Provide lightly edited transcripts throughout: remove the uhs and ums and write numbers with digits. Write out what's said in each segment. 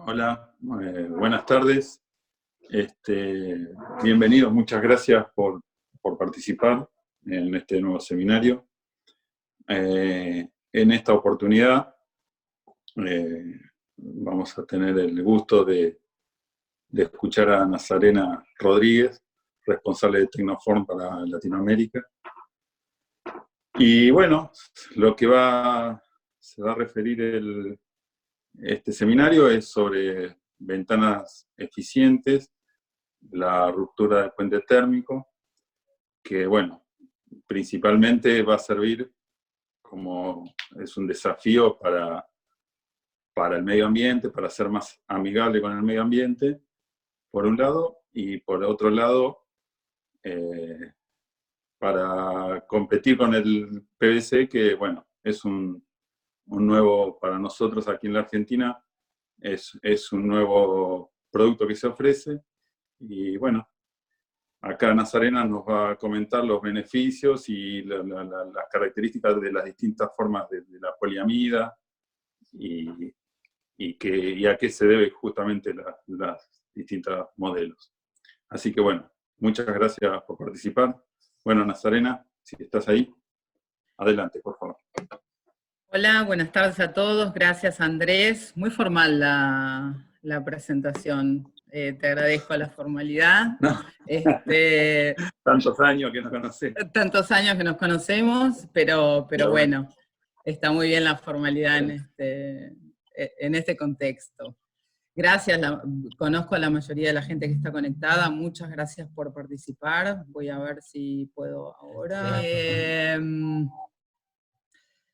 Hola, buenas tardes. Bienvenidos, muchas gracias por participar en este nuevo seminario. En esta oportunidad vamos a tener el gusto de escuchar a Nazarena Rodríguez, responsable de Tecnoform para Latinoamérica. Y bueno, lo que se va a referir este seminario es sobre ventanas eficientes, la ruptura del puente térmico, que bueno, principalmente va a servir como es un desafío para el medio ambiente, para ser más amigable con el medio ambiente, por un lado, y por otro lado, para competir con el PVC, que bueno, es un nuevo, para nosotros aquí en la Argentina, es un nuevo producto que se ofrece, y bueno, acá Nazarena nos va a comentar los beneficios y las características de las distintas formas de la poliamida y a qué se debe justamente las distintos modelos. Así que bueno, muchas gracias por participar. Bueno, Nazarena, si estás ahí, adelante, por favor. Hola, buenas tardes a todos. Gracias, Andrés. Muy formal la presentación. Te agradezco la formalidad. No, tantos años que nos conocemos. Tantos años que nos conocemos, pero bueno, está muy bien la formalidad en este contexto. Gracias, conozco a la mayoría de la gente que está conectada. Muchas gracias por participar. Voy a ver si puedo ahora.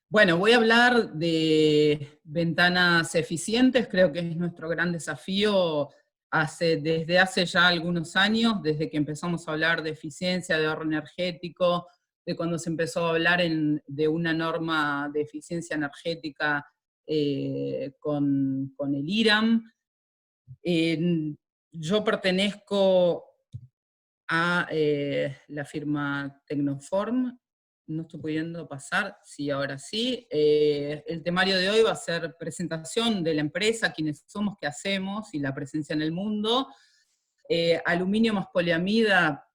Bueno, voy a hablar de ventanas eficientes, creo que es nuestro gran desafío desde hace ya algunos años, desde que empezamos a hablar de eficiencia, de ahorro energético, de cuando se empezó a hablar de una norma de eficiencia energética con el IRAM. Yo pertenezco a la firma Tecnoform. No estoy pudiendo pasar, sí, ahora sí. El temario de hoy va a ser presentación de la empresa, quiénes somos, qué hacemos y la presencia en el mundo. Aluminio más poliamida,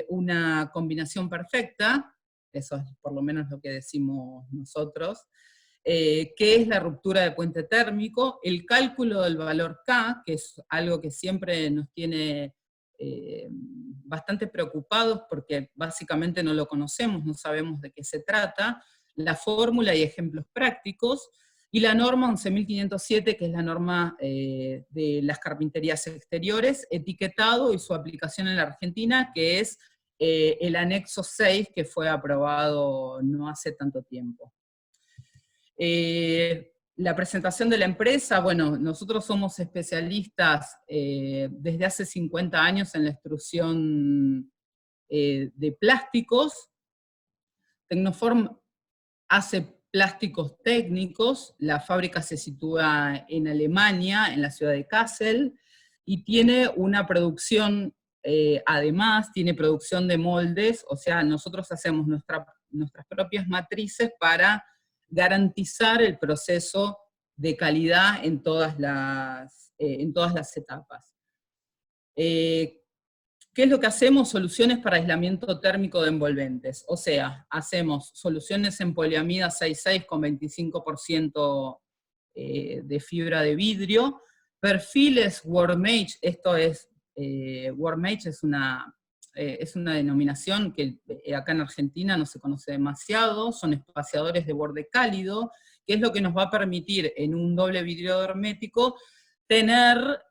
una combinación perfecta, eso es por lo menos lo que decimos nosotros. ¿Qué es la ruptura de puente térmico? El cálculo del valor K, que es algo que siempre nos tiene bastante preocupados porque básicamente no lo conocemos, no sabemos de qué se trata, la fórmula y ejemplos prácticos, y la norma 11.507, que es la norma de las carpinterías exteriores, etiquetado y su aplicación en la Argentina, que es el anexo 6, que fue aprobado no hace tanto tiempo. La presentación de la empresa, bueno, nosotros somos especialistas desde hace 50 años en la extrusión de plásticos. Tecnoform hace plásticos técnicos, la fábrica se sitúa en Alemania, en la ciudad de Kassel, y tiene una producción, además, tiene producción de moldes, o sea, nosotros hacemos nuestras propias matrices para garantizar el proceso de calidad en todas las etapas. ¿Qué es lo que hacemos? Soluciones para aislamiento térmico de envolventes. O sea, hacemos soluciones en poliamida 6,6 con 25% de fibra de vidrio, perfiles Wormage, esto es, Wormage es una denominación que acá en Argentina no se conoce demasiado, son espaciadores de borde cálido, que es lo que nos va a permitir en un doble vidrio hermético tener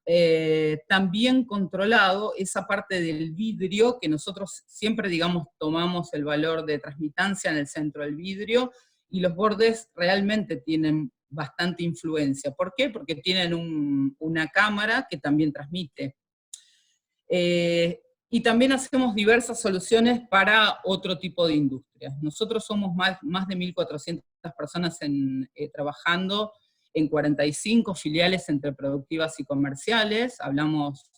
también controlado esa parte del vidrio que nosotros siempre, digamos, tomamos el valor de transmitancia en el centro del vidrio, y los bordes realmente tienen bastante influencia. ¿Por qué? Porque tienen una cámara que también transmite. Y también hacemos diversas soluciones para otro tipo de industrias. Nosotros somos más de 1.400 personas trabajando en 45 filiales entre productivas y comerciales. Hablamos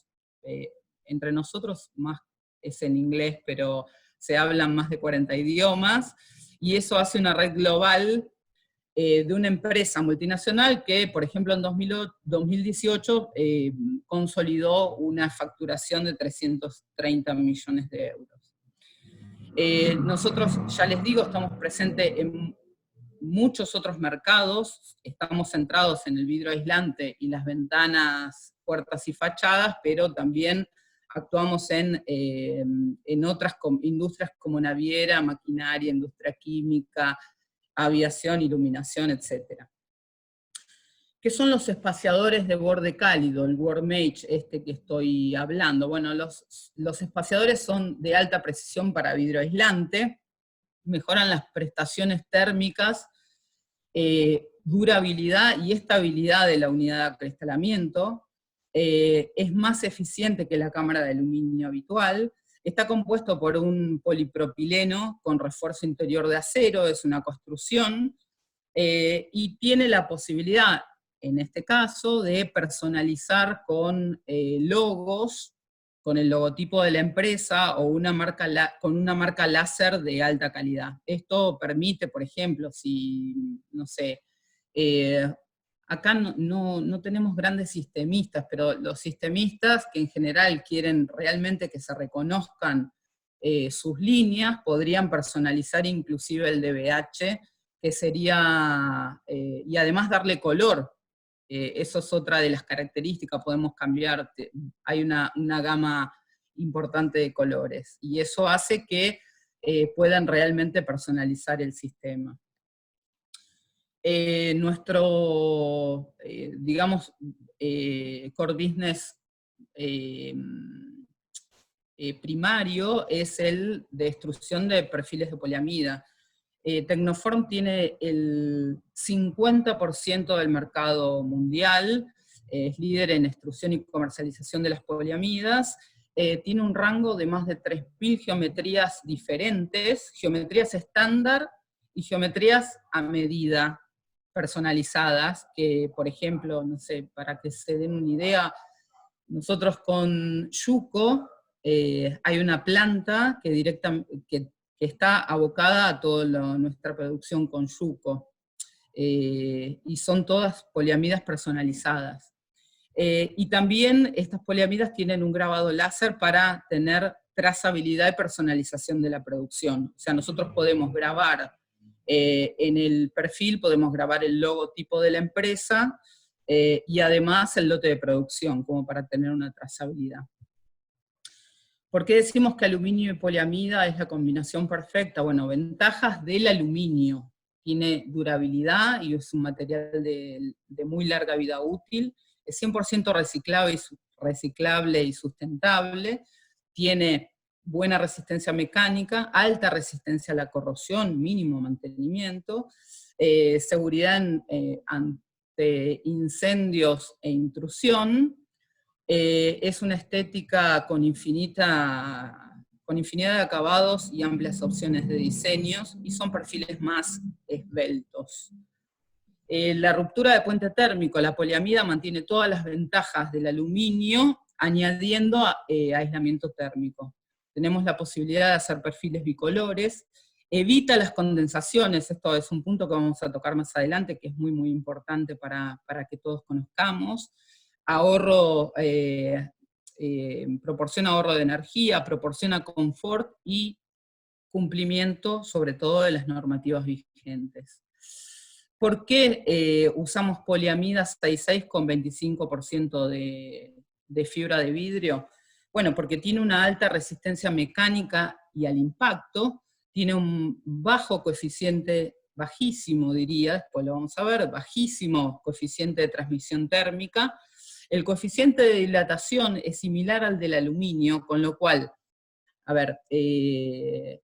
entre nosotros, más es en inglés, pero se hablan más de 40 idiomas, y eso hace una red global de una empresa multinacional que, por ejemplo, en 2018 consolidó una facturación de 330 millones de euros. Nosotros, ya les digo, estamos presentes en muchos otros mercados, estamos centrados en el vidrio aislante y las ventanas, puertas y fachadas, pero también actuamos en otras industrias como naviera, maquinaria, industria química, aviación, iluminación, etc. ¿Qué son los espaciadores de borde cálido, el WordMage este que estoy hablando? Bueno, los espaciadores son de alta precisión para vidrio aislante, mejoran las prestaciones térmicas, durabilidad y estabilidad de la unidad de acristalamiento, es más eficiente que la cámara de aluminio habitual, está compuesto por un polipropileno con refuerzo interior de acero, es una construcción, y tiene la posibilidad, en este caso, de personalizar con logos, con el logotipo de la empresa o con una marca láser de alta calidad. Esto permite, por ejemplo, si, no sé, acá no tenemos grandes sistemistas, pero los sistemistas que en general quieren realmente que se reconozcan sus líneas, podrían personalizar inclusive el DBH, que sería, y además darle color. Eso es otra de las características, podemos cambiar, hay una gama importante de colores, y eso hace que puedan realmente personalizar el sistema. Nuestro, digamos, core business primario es el de extrusión de perfiles de poliamida. Tecnoform tiene el 50% del mercado mundial, es líder en extrusión y comercialización de las poliamidas, tiene un rango de más de 3.000 geometrías diferentes, geometrías estándar y geometrías a medida, personalizadas, que por ejemplo, no sé, para que se den una idea, nosotros con Yuko hay una planta que está abocada a toda nuestra producción con Yuko, y son todas poliamidas personalizadas. Y también estas poliamidas tienen un grabado láser para tener trazabilidad y personalización de la producción. O sea, nosotros podemos grabar en el perfil, podemos grabar el logotipo de la empresa, y además el lote de producción, como para tener una trazabilidad. ¿Por qué decimos que aluminio y poliamida es la combinación perfecta? Bueno, ventajas del aluminio. Tiene durabilidad y es un material de muy larga vida útil. Es 100% reciclable y sustentable. Tiene buena resistencia mecánica, alta resistencia a la corrosión, mínimo mantenimiento, seguridad ante incendios e intrusión. Es una estética con infinidad de acabados y amplias opciones de diseños, y son perfiles más esbeltos. La ruptura de puente térmico, la poliamida mantiene todas las ventajas del aluminio, añadiendo aislamiento térmico. Tenemos la posibilidad de hacer perfiles bicolores, evita las condensaciones, esto es un punto que vamos a tocar más adelante, que es muy, muy importante para que todos conozcamos. Ahorro, proporciona ahorro de energía, proporciona confort y cumplimiento, sobre todo de las normativas vigentes. ¿Por qué usamos poliamida 6,6 con 25% de fibra de vidrio? Bueno, porque tiene una alta resistencia mecánica y al impacto, tiene un bajo coeficiente, bajísimo diría, después lo vamos a ver, bajísimo coeficiente de transmisión térmica. El coeficiente de dilatación es similar al del aluminio, con lo cual, a ver,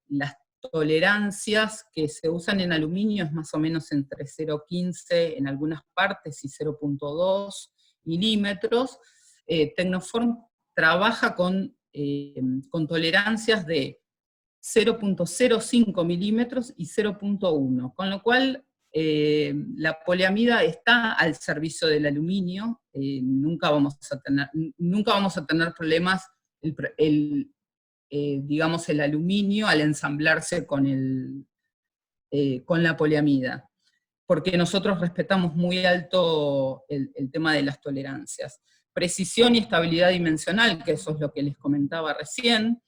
las tolerancias que se usan en aluminio es más o menos entre 0,15 en algunas partes y 0,2 milímetros. Tecnoform trabaja con tolerancias de 0,05 milímetros y 0,1, con lo cual la poliamida está al servicio del aluminio, nunca vamos a tener problemas, digamos, el aluminio al ensamblarse con la poliamida. porque nosotros respetamos muy alto el tema de las tolerancias. Precisión y estabilidad dimensional, que eso es lo que les comentaba recién.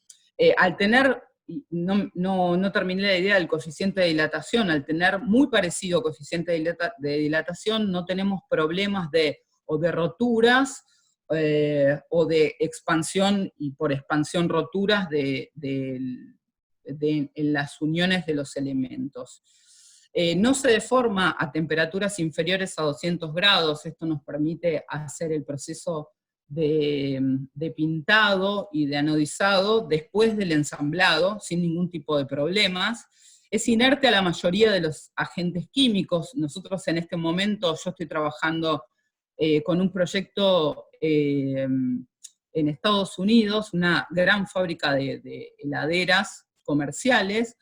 Al tener, no terminé la idea del coeficiente de dilatación, al tener muy parecido coeficiente de dilatación, no tenemos problemas o de roturas, o de expansión y por expansión roturas en las uniones de los elementos. No se deforma a temperaturas inferiores a 200 grados, esto nos permite hacer el proceso de pintado y de anodizado después del ensamblado, sin ningún tipo de problemas. Es inerte a la mayoría de los agentes químicos. Nosotros en este momento, yo estoy trabajando con un proyecto en Estados Unidos, una gran fábrica de heladeras comerciales,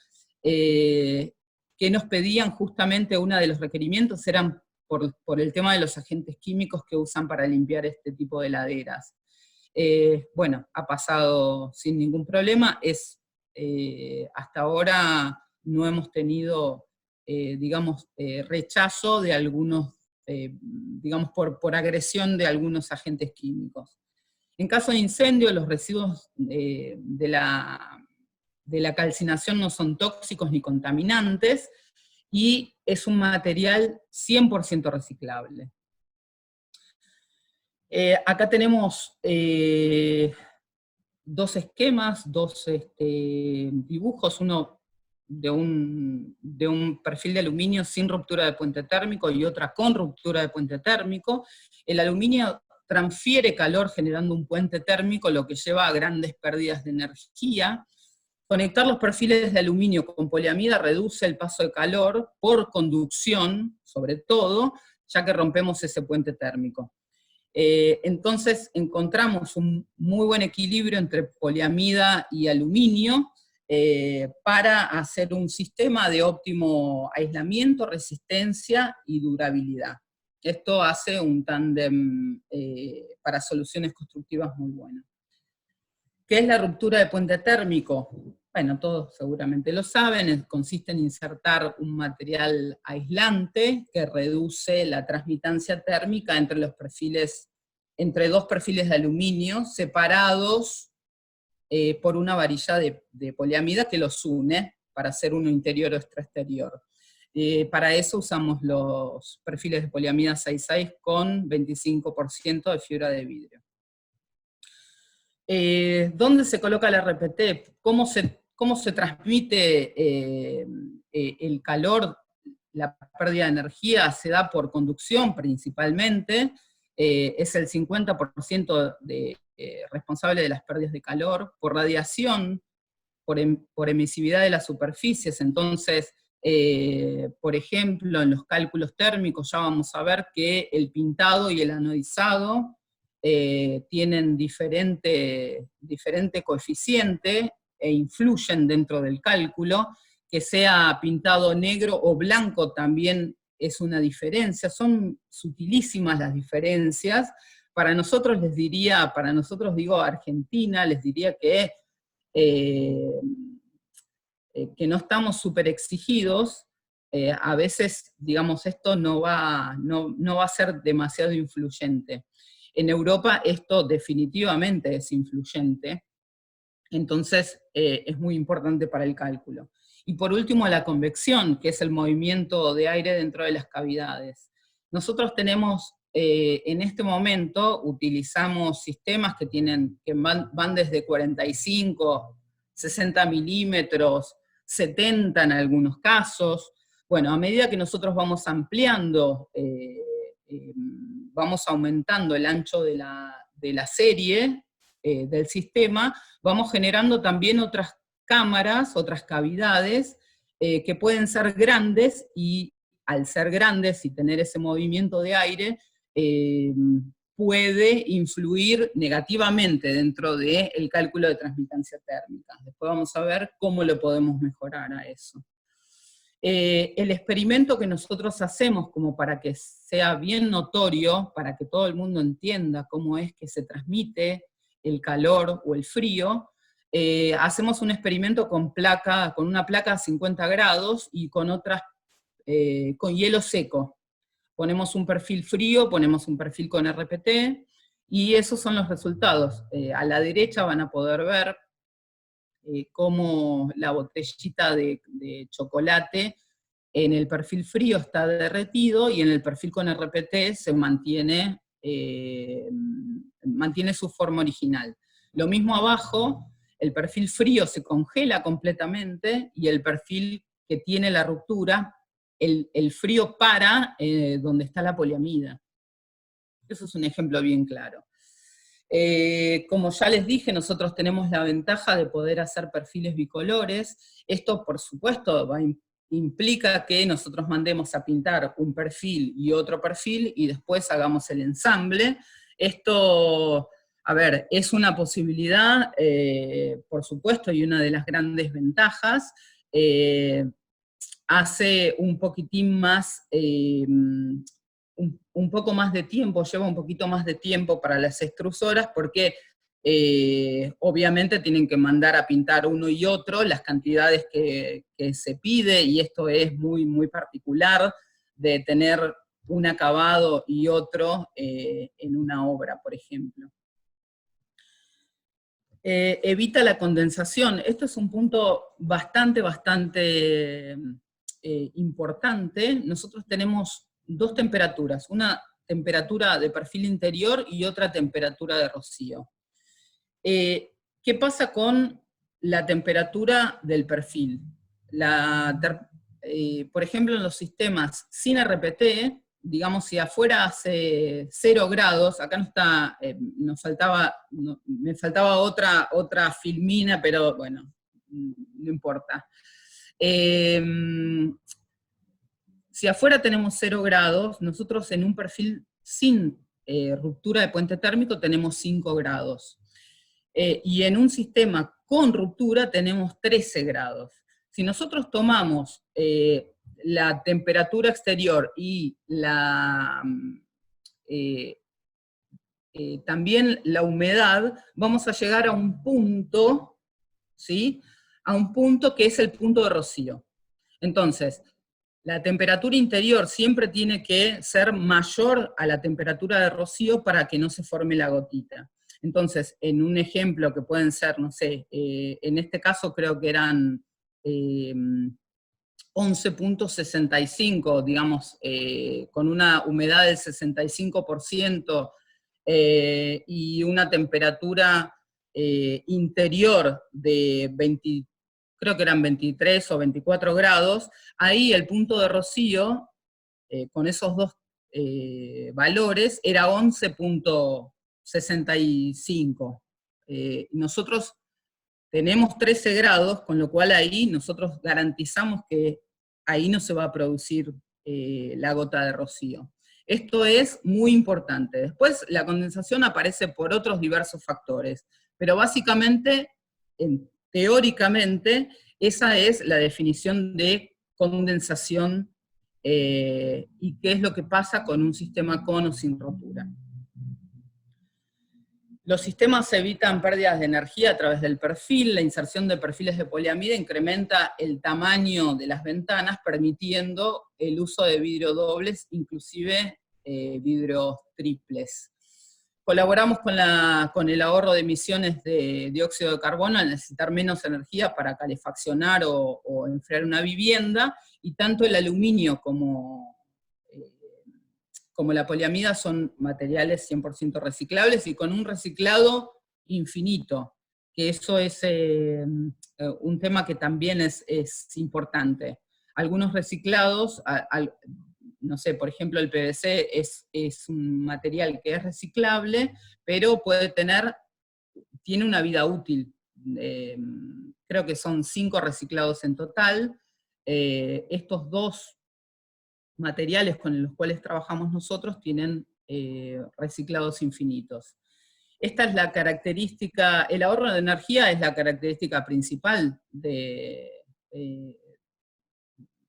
que nos pedían justamente, uno de los requerimientos eran por el tema de los agentes químicos que usan para limpiar este tipo de heladeras. Bueno, ha pasado sin ningún problema, hasta ahora no hemos tenido, digamos, rechazo de algunos, digamos, por agresión de algunos agentes químicos. En caso de incendio, los residuos de la calcinación no son tóxicos ni contaminantes, y es un material 100% reciclable. Acá tenemos dos esquemas, dos dibujos, uno de un perfil de aluminio sin ruptura de puente térmico y otra con ruptura de puente térmico. El aluminio transfiere calor generando un puente térmico, lo que lleva a grandes pérdidas de energía. Conectar los perfiles de aluminio con poliamida reduce el paso de calor por conducción, sobre todo, ya que rompemos ese puente térmico. Entonces encontramos un muy buen equilibrio entre poliamida y aluminio para hacer un sistema de óptimo aislamiento, resistencia y durabilidad. Esto hace un tándem para soluciones constructivas muy bueno. ¿Qué es la ruptura de puente térmico? Bueno, todos seguramente lo saben, consiste en insertar un material aislante que reduce la transmitancia térmica entre dos perfiles de aluminio separados por una varilla de poliamida que los une para hacer uno interior o extraexterior. Para eso usamos los perfiles de poliamida 6,6 con 25% de fibra de vidrio. ¿Dónde se coloca el RPT? ¿Cómo se transmite el calor? La pérdida de energía se da por conducción principalmente, es el 50% responsable de las pérdidas de calor, por radiación, por emisividad de las superficies. Entonces, por ejemplo, en los cálculos térmicos ya vamos a ver que el pintado y el anodizado tienen diferente coeficiente e influyen dentro del cálculo. Que sea pintado negro o blanco también es una diferencia, son sutilísimas las diferencias. Para nosotros digo Argentina, les diría que no estamos súper exigidos, a veces, digamos, esto no va a ser demasiado influyente. En Europa esto definitivamente es influyente, entonces es muy importante para el cálculo. Y por último, la convección, que es el movimiento de aire dentro de las cavidades. Nosotros tenemos, en este momento, utilizamos sistemas que van desde 45, 60 milímetros, 70 en algunos casos. Bueno, a medida que nosotros vamos ampliando, vamos aumentando el ancho de la serie del sistema, vamos generando también otras cámaras, otras cavidades, que pueden ser grandes, y al ser grandes y tener ese movimiento de aire, puede influir negativamente dentro del cálculo de transmitancia térmica. Después vamos a ver cómo lo podemos mejorar a eso. El experimento que nosotros hacemos, como para que sea bien notorio, para que todo el mundo entienda cómo es que se transmite el calor o el frío, hacemos un experimento con una placa a 50 grados y con otras con hielo seco. Ponemos un perfil frío, ponemos un perfil con RPT, y esos son los resultados. A la derecha van a poder ver cómo la botellita de chocolate en el perfil frío está derretido, y en el perfil con RPT se mantiene, mantiene su forma original. Lo mismo abajo, el perfil frío se congela completamente, y el perfil que tiene la ruptura, el frío para donde está la poliamida. Eso es un ejemplo bien claro. Como ya les dije, nosotros tenemos la ventaja de poder hacer perfiles bicolores. Esto, por supuesto, implica que nosotros mandemos a pintar un perfil y otro perfil, y después hagamos el ensamble. Esto, a ver, es una posibilidad, por supuesto, y una de las grandes ventajas. Hace un poquitín más, un poco más de tiempo, lleva un poquito más de tiempo para las extrusoras, porque obviamente tienen que mandar a pintar uno y otro las cantidades que se pide, y esto es muy, muy particular de tener un acabado y otro en una obra, por ejemplo. Evita la condensación. Esto es un punto bastante importante. Nosotros tenemos dos temperaturas, una temperatura de perfil interior y otra temperatura de rocío. ¿Qué pasa con la temperatura del perfil? Por ejemplo, en los sistemas sin RPT, digamos, si afuera hace 0 grados, acá no está, me faltaba otra filmina, pero bueno, no importa. Si afuera tenemos 0 grados, nosotros en un perfil sin ruptura de puente térmico tenemos 5 grados. Y en un sistema con ruptura tenemos 13 grados. Si nosotros tomamos la temperatura exterior y también la humedad, vamos a llegar a un punto, ¿sí? A un punto que es el punto de rocío. Entonces, la temperatura interior siempre tiene que ser mayor a la temperatura de rocío para que no se forme la gotita. Entonces, en un ejemplo que pueden ser, no sé, en este caso creo que eran 11.65, digamos, con una humedad del 65% y una temperatura interior de 20, creo que eran 23 o 24 grados, ahí el punto de rocío, con esos dos valores, era 11.65. Nosotros tenemos 13 grados, con lo cual ahí nosotros garantizamos que ahí no se va a producir la gota de rocío. Esto es muy importante. Después la condensación aparece por otros diversos factores, pero básicamente, teóricamente, esa es la definición de condensación y qué es lo que pasa con un sistema con o sin rotura. Los sistemas evitan pérdidas de energía a través del perfil. La inserción de perfiles de poliamida incrementa el tamaño de las ventanas, permitiendo el uso de vidrio dobles, inclusive vidrios triples. Colaboramos con el ahorro de emisiones de dióxido de carbono al necesitar menos energía para calefaccionar o enfriar una vivienda, y tanto el aluminio como la poliamida son materiales 100% reciclables y con un reciclado infinito, que eso es un tema que también es importante. Algunos reciclados, no sé, por ejemplo el PVC es un material que es reciclable, pero tiene una vida útil. Creo que son 5 reciclados en total. Estos dos materiales con los cuales trabajamos nosotros tienen reciclados infinitos. Esta es la característica, el ahorro de energía es la característica principal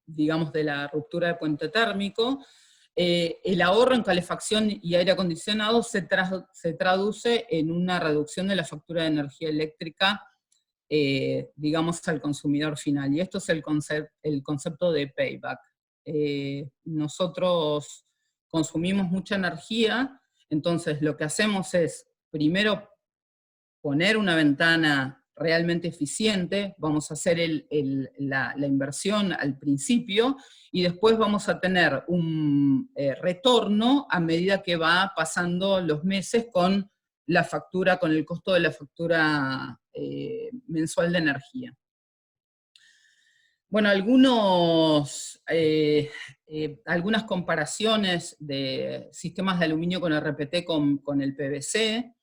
digamos, de la ruptura de puente térmico. El ahorro en calefacción y aire acondicionado se traduce en una reducción de la factura de energía eléctrica, digamos, al consumidor final. Y esto es el concepto de payback. nosotros consumimos mucha energía, entonces lo que hacemos es, primero, poner una ventana realmente eficiente, vamos a hacer la inversión al principio, y después vamos a tener un retorno a medida que va pasando los meses con la factura, con el costo de la factura mensual de energía. Bueno, algunas comparaciones de sistemas de aluminio con RPT con el PVC.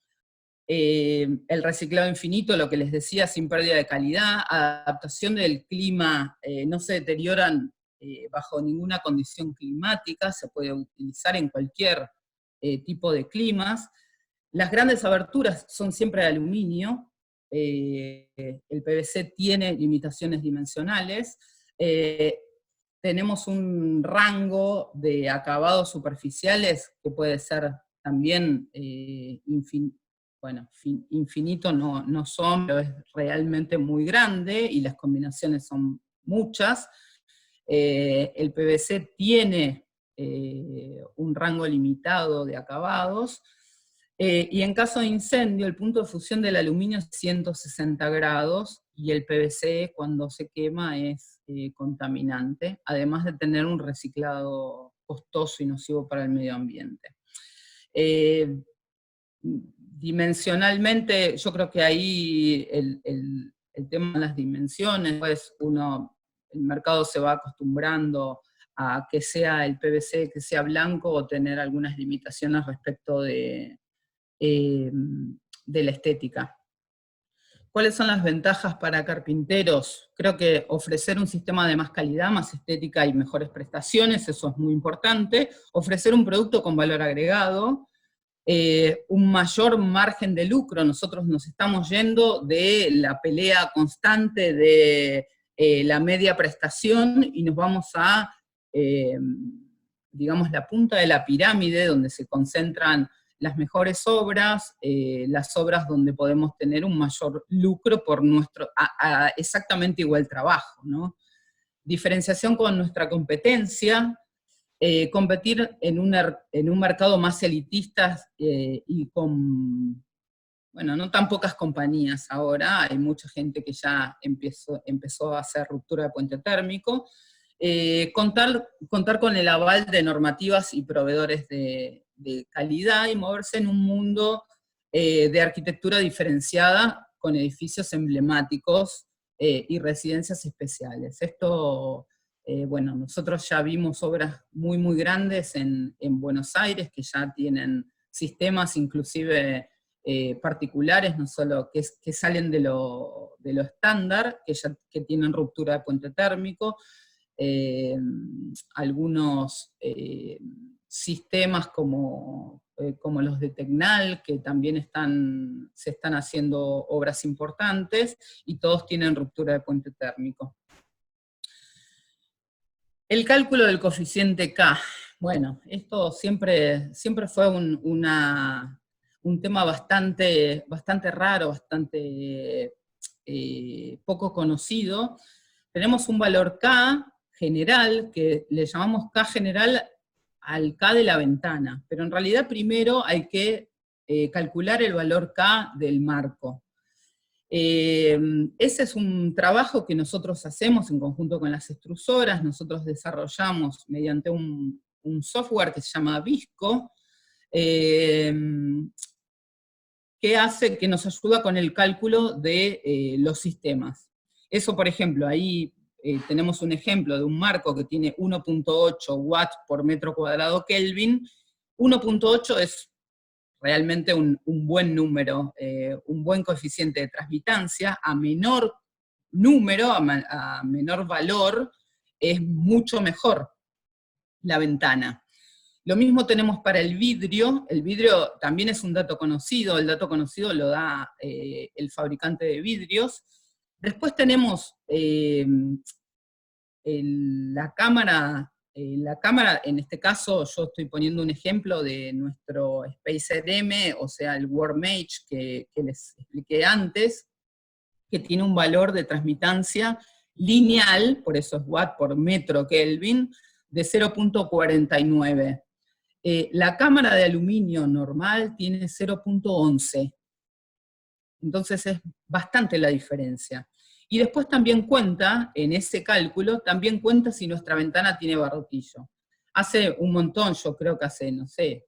El reciclado infinito, lo que les decía, sin pérdida de calidad, adaptación del clima, no se deterioran bajo ninguna condición climática, se puede utilizar en cualquier tipo de climas. Las grandes aberturas son siempre de aluminio, el PVC tiene limitaciones dimensionales, tenemos un rango de acabados superficiales que puede ser también infinito no son, pero es realmente muy grande y las combinaciones son muchas. El PVC tiene un rango limitado de acabados, y en caso de incendio, el punto de fusión del aluminio es 160 grados, y el PVC cuando se quema es contaminante, además de tener un reciclado costoso y nocivo para el medio ambiente. Dimensionalmente, yo creo que ahí el tema de las dimensiones, pues el mercado se va acostumbrando a que sea el PVC, que sea blanco, o tener algunas limitaciones respecto de la estética. ¿Cuáles son las ventajas para carpinteros? Creo que ofrecer un sistema de más calidad, más estética y mejores prestaciones, eso es muy importante. Ofrecer un producto con valor agregado, un mayor margen de lucro. Nosotros nos estamos yendo de la pelea constante de la media prestación y nos vamos a, digamos, la punta de la pirámide, donde se concentran las mejores obras, las obras donde podemos tener un mayor lucro por a exactamente igual trabajo, ¿no? Diferenciación con nuestra competencia, competir en un mercado más elitista y con, bueno, no tan pocas compañías ahora, hay mucha gente que ya empezó a hacer ruptura de puente térmico, contar con el aval de normativas y proveedores de calidad, y moverse en un mundo de arquitectura diferenciada con edificios emblemáticos y residencias especiales. Esto, bueno, nosotros ya vimos obras muy, muy grandes en Buenos Aires, que ya tienen sistemas inclusive particulares, no solo que salen de lo estándar, que tienen ruptura de puente térmico, algunos sistemas como los de Tecnal, que también se están haciendo obras importantes, y todos tienen ruptura de puente térmico. El cálculo del coeficiente K. Bueno, esto siempre fue un tema bastante raro, bastante poco conocido. Tenemos un valor K general, que le llamamos K general al K de la ventana, pero en realidad primero hay que calcular el valor K del marco. Ese es un trabajo que nosotros hacemos en conjunto con las extrusoras. Nosotros desarrollamos mediante un software que se llama Visco, que nos ayuda con el cálculo de los sistemas. Eso, por ejemplo, ahí tenemos un ejemplo de un marco que tiene 1.8 watts por metro cuadrado Kelvin. 1.8 es realmente un buen número, un buen coeficiente de transmitancia. A menor número, a menor valor, es mucho mejor la ventana. Lo mismo tenemos para el vidrio también es un dato conocido, el dato conocido lo da el fabricante de vidrios. Después tenemos la cámara, en este caso yo estoy poniendo un ejemplo de nuestro SpaceRM, o sea el WormH que les expliqué antes, que tiene un valor de transmitancia lineal, por eso es watt por metro Kelvin, de 0.49. La cámara de aluminio normal tiene 0.11. Entonces es bastante la diferencia. Y después también cuenta, en ese cálculo, también cuenta si nuestra ventana tiene barrotillo. Hace un montón, yo creo que hace, no sé,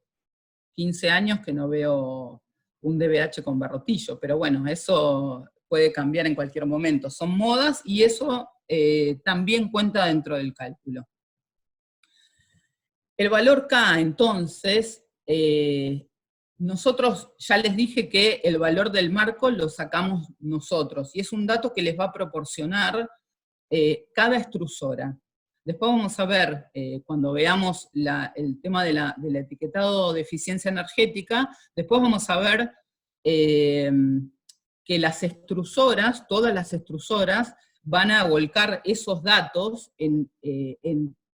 15 años que no veo un DVH con barrotillo, pero bueno, eso puede cambiar en cualquier momento. Son modas y eso también cuenta dentro del cálculo. El valor K, entonces, nosotros ya les dije que el valor del marco lo sacamos nosotros, y es un dato que les va a proporcionar cada extrusora. Después vamos a ver, cuando veamos el tema del etiquetado de eficiencia energética, después vamos a ver que las extrusoras, todas las extrusoras, van a volcar esos datos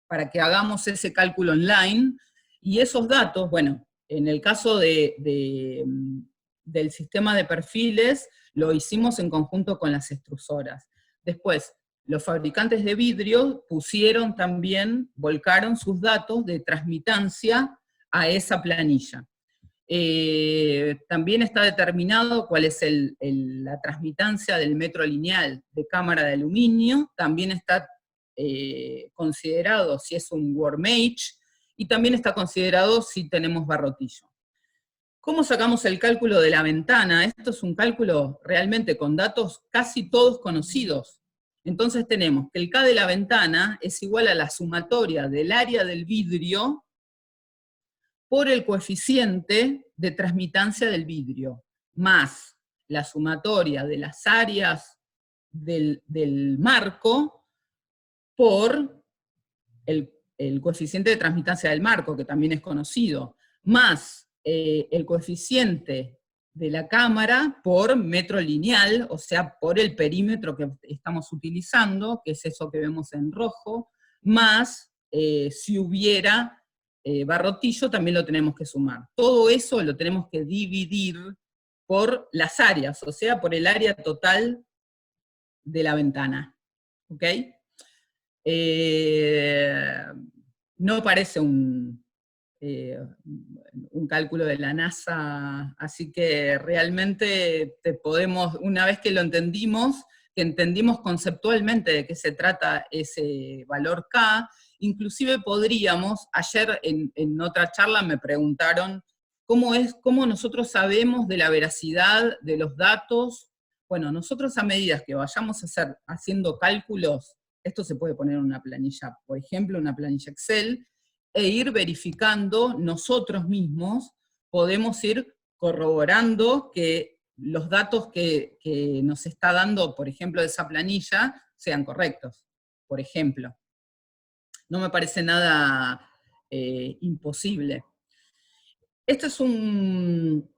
para que hagamos ese cálculo online, y esos datos, bueno, en el caso del sistema de perfiles, lo hicimos en conjunto con las extrusoras. Después, los fabricantes de vidrio pusieron también, volcaron sus datos de transmitancia a esa planilla. También está determinado cuál es la transmitancia del metro lineal de cámara de aluminio, también está considerado si es un wormage, y también está considerado si tenemos barrotillo. ¿Cómo sacamos el cálculo de la ventana? Esto es un cálculo realmente con datos casi todos conocidos. Entonces tenemos que el K de la ventana es igual a la sumatoria del área del vidrio por el coeficiente de transmitancia del vidrio, más la sumatoria de las áreas del marco por el coeficiente de transmitancia del marco, que también es conocido, más el coeficiente de la cámara por metro lineal, o sea, por el perímetro que estamos utilizando, que es eso que vemos en rojo, más si hubiera barrotillo, también lo tenemos que sumar. Todo eso lo tenemos que dividir por las áreas, o sea, por el área total de la ventana. ¿Ok? No parece un cálculo de la NASA, así que realmente una vez que lo entendimos, que entendimos conceptualmente de qué se trata ese valor K, inclusive podríamos, ayer en otra charla me preguntaron cómo nosotros sabemos de la veracidad de los datos. Bueno, nosotros a medida que vayamos haciendo cálculos, esto se puede poner en una planilla, por ejemplo, una planilla Excel, e ir verificando nosotros mismos, podemos ir corroborando que los datos que nos está dando, por ejemplo, de esa planilla, sean correctos, por ejemplo. No me parece nada imposible. Este es un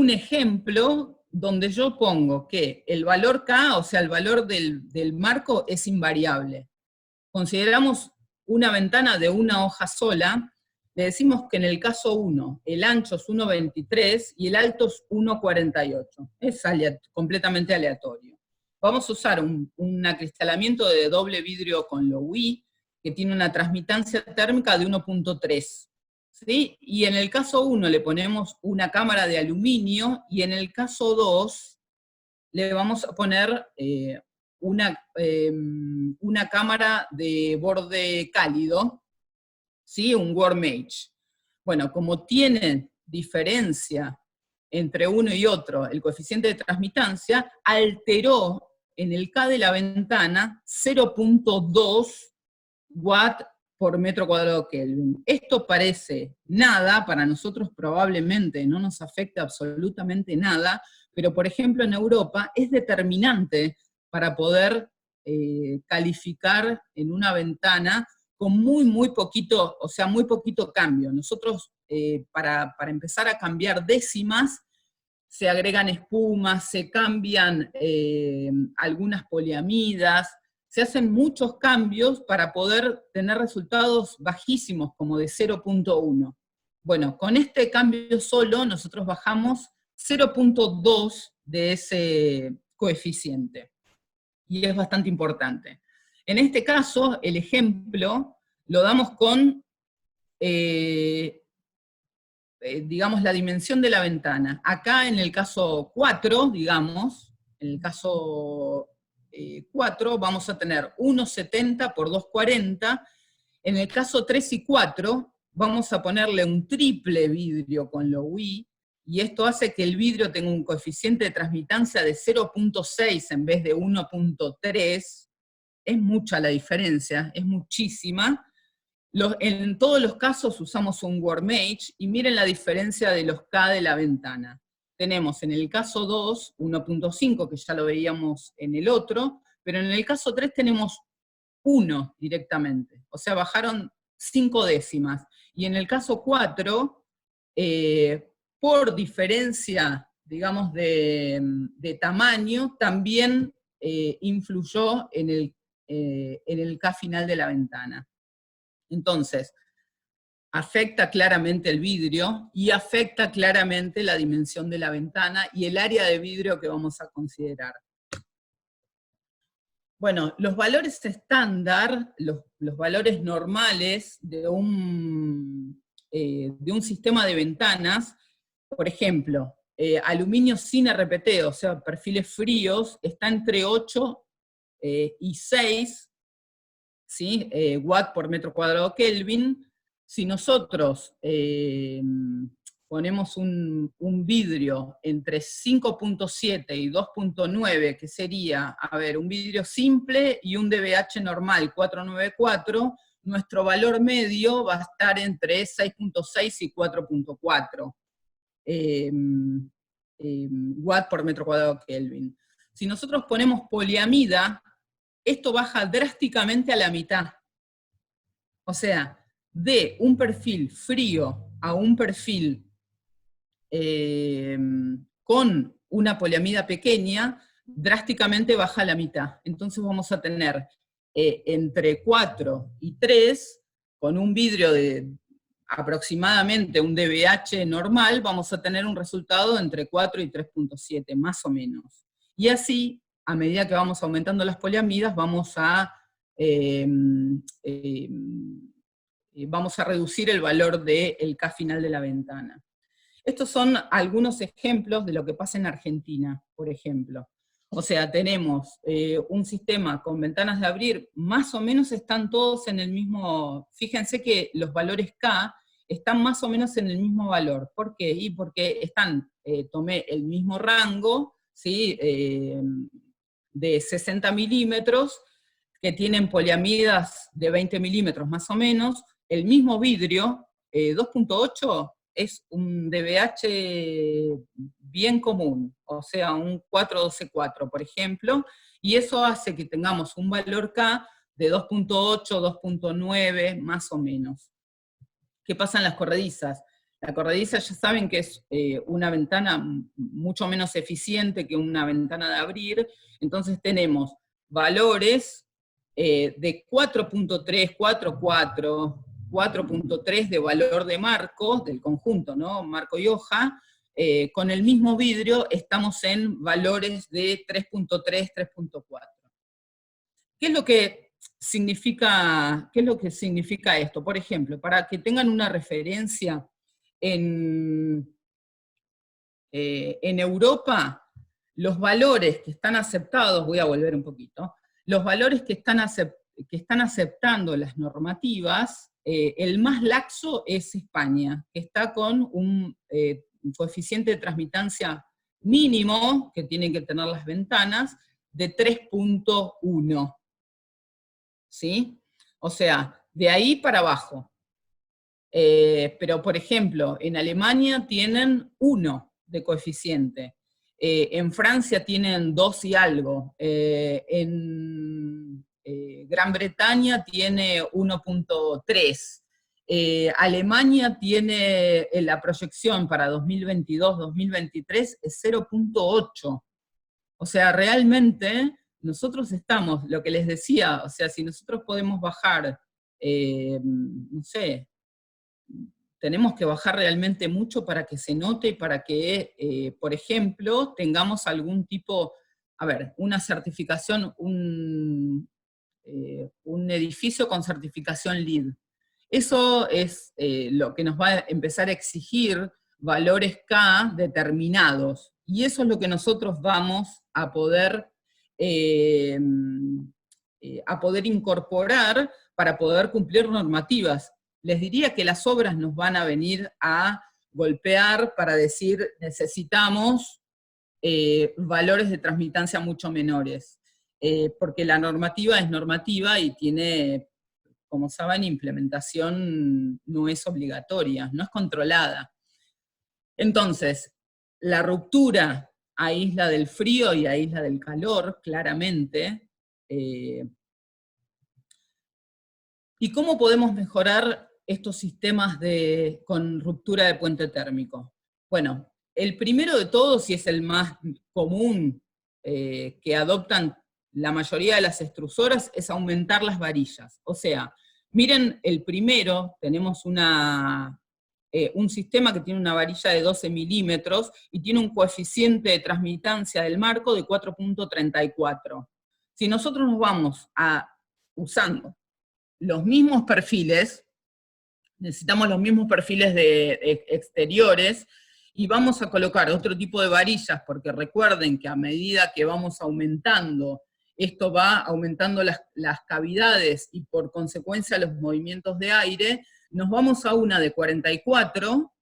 ejemplo donde yo pongo que el valor K, o sea, el valor del marco, es invariable. Consideramos una ventana de una hoja sola, le decimos que en el caso 1, el ancho es 1,23 y el alto es 1,48. Es completamente aleatorio. Vamos a usar un acristalamiento de doble vidrio con Lowy, que tiene una transmitancia térmica de 1,3. ¿Sí? Y en el caso 1 le ponemos una cámara de aluminio, y en el caso 2 le vamos a poner una cámara de borde cálido, ¿sí? Un wormage. Bueno, como tienen diferencia entre uno y otro el coeficiente de transmitancia, alteró en el K de la ventana 0.2 watt por metro cuadrado Kelvin. Esto parece nada, para nosotros probablemente no nos afecta absolutamente nada, pero por ejemplo en Europa es determinante para poder calificar en una ventana con muy poquito, o sea, muy poquito cambio. Nosotros, para empezar a cambiar décimas, se agregan espumas, se cambian algunas poliamidas, se hacen muchos cambios para poder tener resultados bajísimos, como de 0.1. Bueno, con este cambio solo nosotros bajamos 0.2 de ese coeficiente, y es bastante importante. En este caso, el ejemplo lo damos con, digamos, la dimensión de la ventana. Acá en el caso 4, digamos, en el caso 4 vamos a tener 1,70 por 2,40. En el caso 3 y 4 vamos a ponerle un triple vidrio con Lowy, y esto hace que el vidrio tenga un coeficiente de transmitancia de 0,6 en vez de 1,3. Es mucha la diferencia, es muchísima. En todos los casos usamos un Wormage, y miren la diferencia de los K de la ventana. Tenemos en el caso 2, 1,5, que ya lo veíamos en el otro, pero en el caso 3 tenemos 1 directamente, o sea, bajaron 5 décimas. Y en el caso 4, por diferencia, digamos, de tamaño, también influyó en el K final de la ventana. Entonces, afecta claramente el vidrio y afecta claramente la dimensión de la ventana y el área de vidrio que vamos a considerar. Bueno, los valores estándar, los valores normales de un sistema de ventanas, por ejemplo, aluminio sin RPT, o sea, perfiles fríos, está entre 8 y 6, ¿sí? Watt por metro cuadrado Kelvin. Si nosotros ponemos un vidrio entre 5,7 y 2,9, que sería, a ver, un vidrio simple y un DBH normal, 494, nuestro valor medio va a estar entre 6,6 y 4,4 watt por metro cuadrado Kelvin. Si nosotros ponemos poliamida, esto baja drásticamente a la mitad. O sea, de un perfil frío a un perfil con una poliamida pequeña, drásticamente baja a la mitad. Entonces vamos a tener entre 4 y 3, con un vidrio de aproximadamente un DBH normal, vamos a tener un resultado entre 4 y 3,7, más o menos. Y así, a medida que vamos aumentando las poliamidas, vamos a reducir el valor del K final de la ventana. Estos son algunos ejemplos de lo que pasa en Argentina, por ejemplo. O sea, tenemos un sistema con ventanas de abrir, más o menos están todos en el mismo, fíjense que los valores K están más o menos en el mismo valor. ¿Por qué? Y porque tomé el mismo rango, ¿sí? De 60 milímetros, que tienen poliamidas de 20 milímetros más o menos, el mismo vidrio, 2,8, es un DBH bien común, o sea, un 412,4, por ejemplo, y eso hace que tengamos un valor K de 2,8, 2,9, más o menos. ¿Qué pasa en las corredizas? La corrediza ya saben que es una ventana mucho menos eficiente que una ventana de abrir, entonces tenemos valores de 4,3, 4,4, 4,3 de valor de marco, del conjunto, ¿no? Marco y hoja, con el mismo vidrio estamos en valores de 3,3, 3,4. ¿Qué es lo que significa esto? Por ejemplo, para que tengan una referencia, en Europa, los valores que están aceptados, voy a volver un poquito, los valores que están aceptando las normativas, el más laxo es España, que está con un coeficiente de transmitancia mínimo, que tienen que tener las ventanas, de 3,1. ¿Sí? O sea, de ahí para abajo. Pero, por ejemplo, en Alemania tienen 1 de coeficiente, en Francia tienen 2 y algo, en Gran Bretaña tiene 1,3, Alemania tiene la proyección para 2022-2023 es 0,8. O sea, realmente nosotros estamos, lo que les decía, o sea, si nosotros podemos bajar, no sé, tenemos que bajar realmente mucho para que se note y para que, por ejemplo, tengamos algún tipo, a ver, una certificación, un edificio con certificación LEED. Eso es lo que nos va a empezar a exigir valores K determinados, y eso es lo que nosotros vamos a poder incorporar para poder cumplir normativas. Les diría que las obras nos van a venir a golpear para decir necesitamos valores de transmitancia mucho menores, porque la normativa es normativa y tiene, como saben, implementación no es obligatoria, no es controlada. Entonces, la ruptura a isla del frío y a isla del calor, claramente. ¿Y cómo podemos mejorar estos sistemas con ruptura de puente térmico? Bueno, el primero de todos, y es el más común que adoptan la mayoría de las extrusoras, es aumentar las varillas. O sea, miren el primero, tenemos un sistema que tiene una varilla de 12 milímetros y tiene un coeficiente de transmitancia del marco de 4.34. Si nosotros nos vamos usando los mismos perfiles, necesitamos los mismos perfiles de exteriores, y vamos a colocar otro tipo de varillas, porque recuerden que a medida que vamos aumentando, esto va aumentando las cavidades y por consecuencia los movimientos de aire, nos vamos a una de 44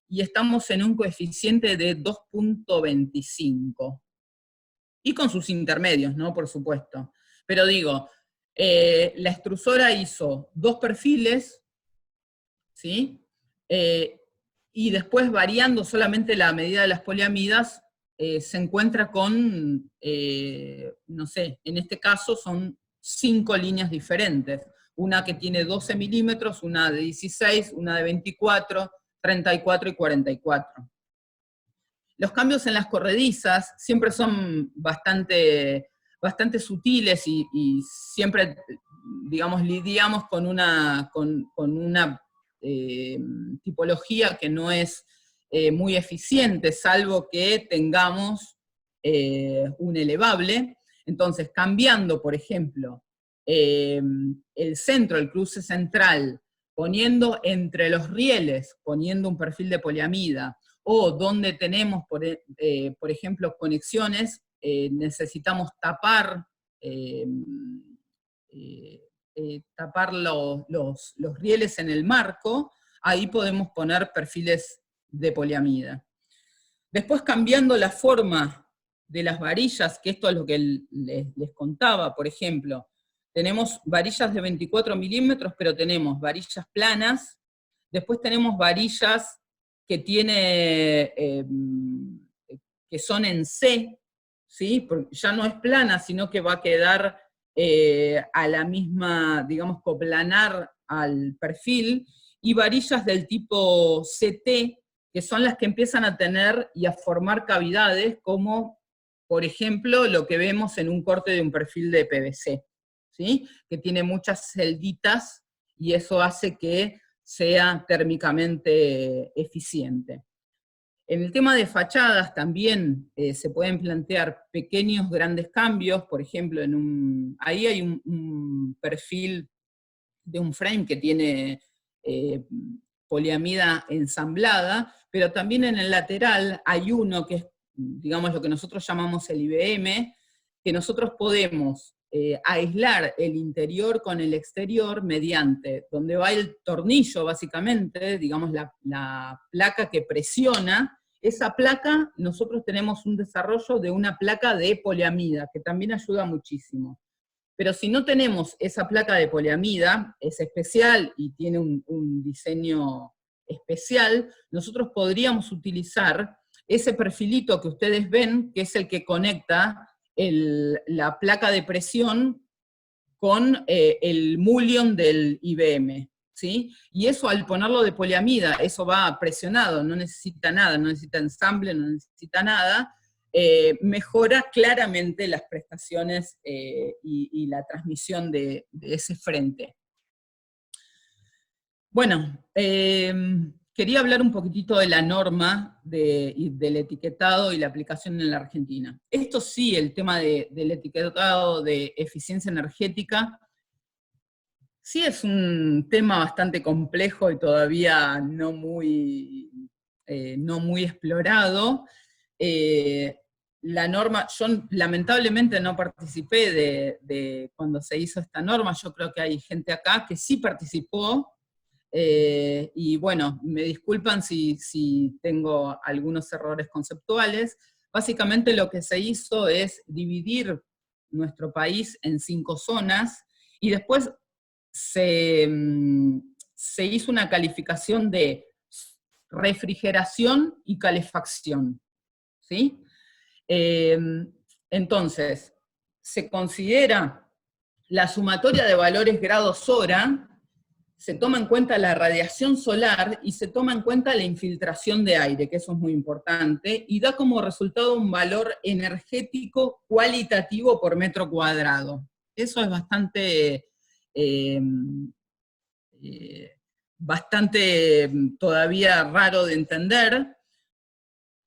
y estamos en un coeficiente de 2.25. Y con sus intermedios, ¿no? Por supuesto. Pero digo, la extrusora hizo 2 perfiles, ¿sí? Y después, variando solamente la medida de las poliamidas, se encuentra con, no sé, en este caso son 5 líneas diferentes. Una que tiene 12 milímetros, una de 16, una de 24, 34 y 44. Los cambios en las corredizas siempre son bastante sutiles y siempre, digamos, lidiamos con una tipología que no es muy eficiente, salvo que tengamos un elevable. Entonces, cambiando, por ejemplo, el centro, el cruce central, poniendo entre los rieles, poniendo un perfil de poliamida, o donde tenemos, por ejemplo, conexiones, necesitamos tapar los rieles en el marco, ahí podemos poner perfiles de poliamida. Después, cambiando la forma de las varillas, que esto es lo que les contaba, por ejemplo, tenemos varillas de 24 milímetros, pero tenemos varillas planas, después tenemos varillas que son en C, ¿sí? Porque ya no es plana, sino que va a quedar a la misma, digamos, coplanar al perfil, y varillas del tipo CT, que son las que empiezan a tener y a formar cavidades, como, por ejemplo, lo que vemos en un corte de un perfil de PVC, ¿sí? Que tiene muchas celditas, y eso hace que sea térmicamente eficiente. En el tema de fachadas también se pueden plantear pequeños, grandes cambios. Por ejemplo, ahí hay un perfil de un frame que tiene poliamida ensamblada, pero también en el lateral hay uno que es, digamos, lo que nosotros llamamos el IBM, que nosotros podemos aislar el interior con el exterior mediante, donde va el tornillo básicamente, digamos la placa que presiona. Esa placa, nosotros tenemos un desarrollo de una placa de poliamida, que también ayuda muchísimo. Pero si no tenemos esa placa de poliamida, es especial y tiene un diseño especial, nosotros podríamos utilizar ese perfilito que ustedes ven, que es el que conecta la placa de presión con el mullion del IBM, ¿sí? Y eso, al ponerlo de poliamida, eso va presionado, no necesita nada, no necesita ensamble, no necesita nada, mejora claramente las prestaciones y la transmisión de ese frente. Bueno, quería hablar un poquitito de la norma del etiquetado y la aplicación en la Argentina. Esto sí, el tema del etiquetado de eficiencia energética Sí, es un tema bastante complejo y todavía no muy explorado. La norma, yo lamentablemente no participé de cuando se hizo esta norma, yo creo que hay gente acá que sí participó, y bueno, me disculpan si tengo algunos errores conceptuales. Básicamente lo que se hizo es dividir nuestro país en 5 zonas, y después se hizo una calificación de refrigeración y calefacción, ¿sí? Eh, entonces, se considera la sumatoria de valores grados hora, se toma en cuenta la radiación solar y se toma en cuenta la infiltración de aire, que eso es muy importante, y da como resultado un valor energético cualitativo por metro cuadrado. Eso es eh, bastante todavía raro de entender.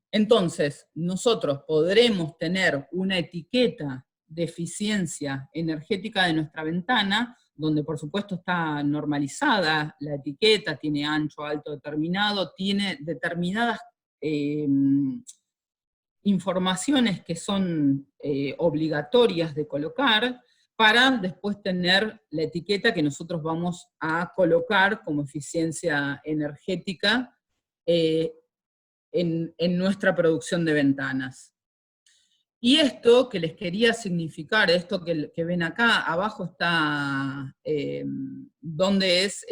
Entonces, nosotros podremos tener una etiqueta de eficiencia energética de nuestra ventana, donde por supuesto está normalizada la etiqueta, tiene ancho, alto determinado, tiene determinadas informaciones que son obligatorias de colocar, para después tener la etiqueta que nosotros vamos a colocar como eficiencia energética en nuestra producción de ventanas. Y esto que les quería significar, esto que ven acá, abajo está donde es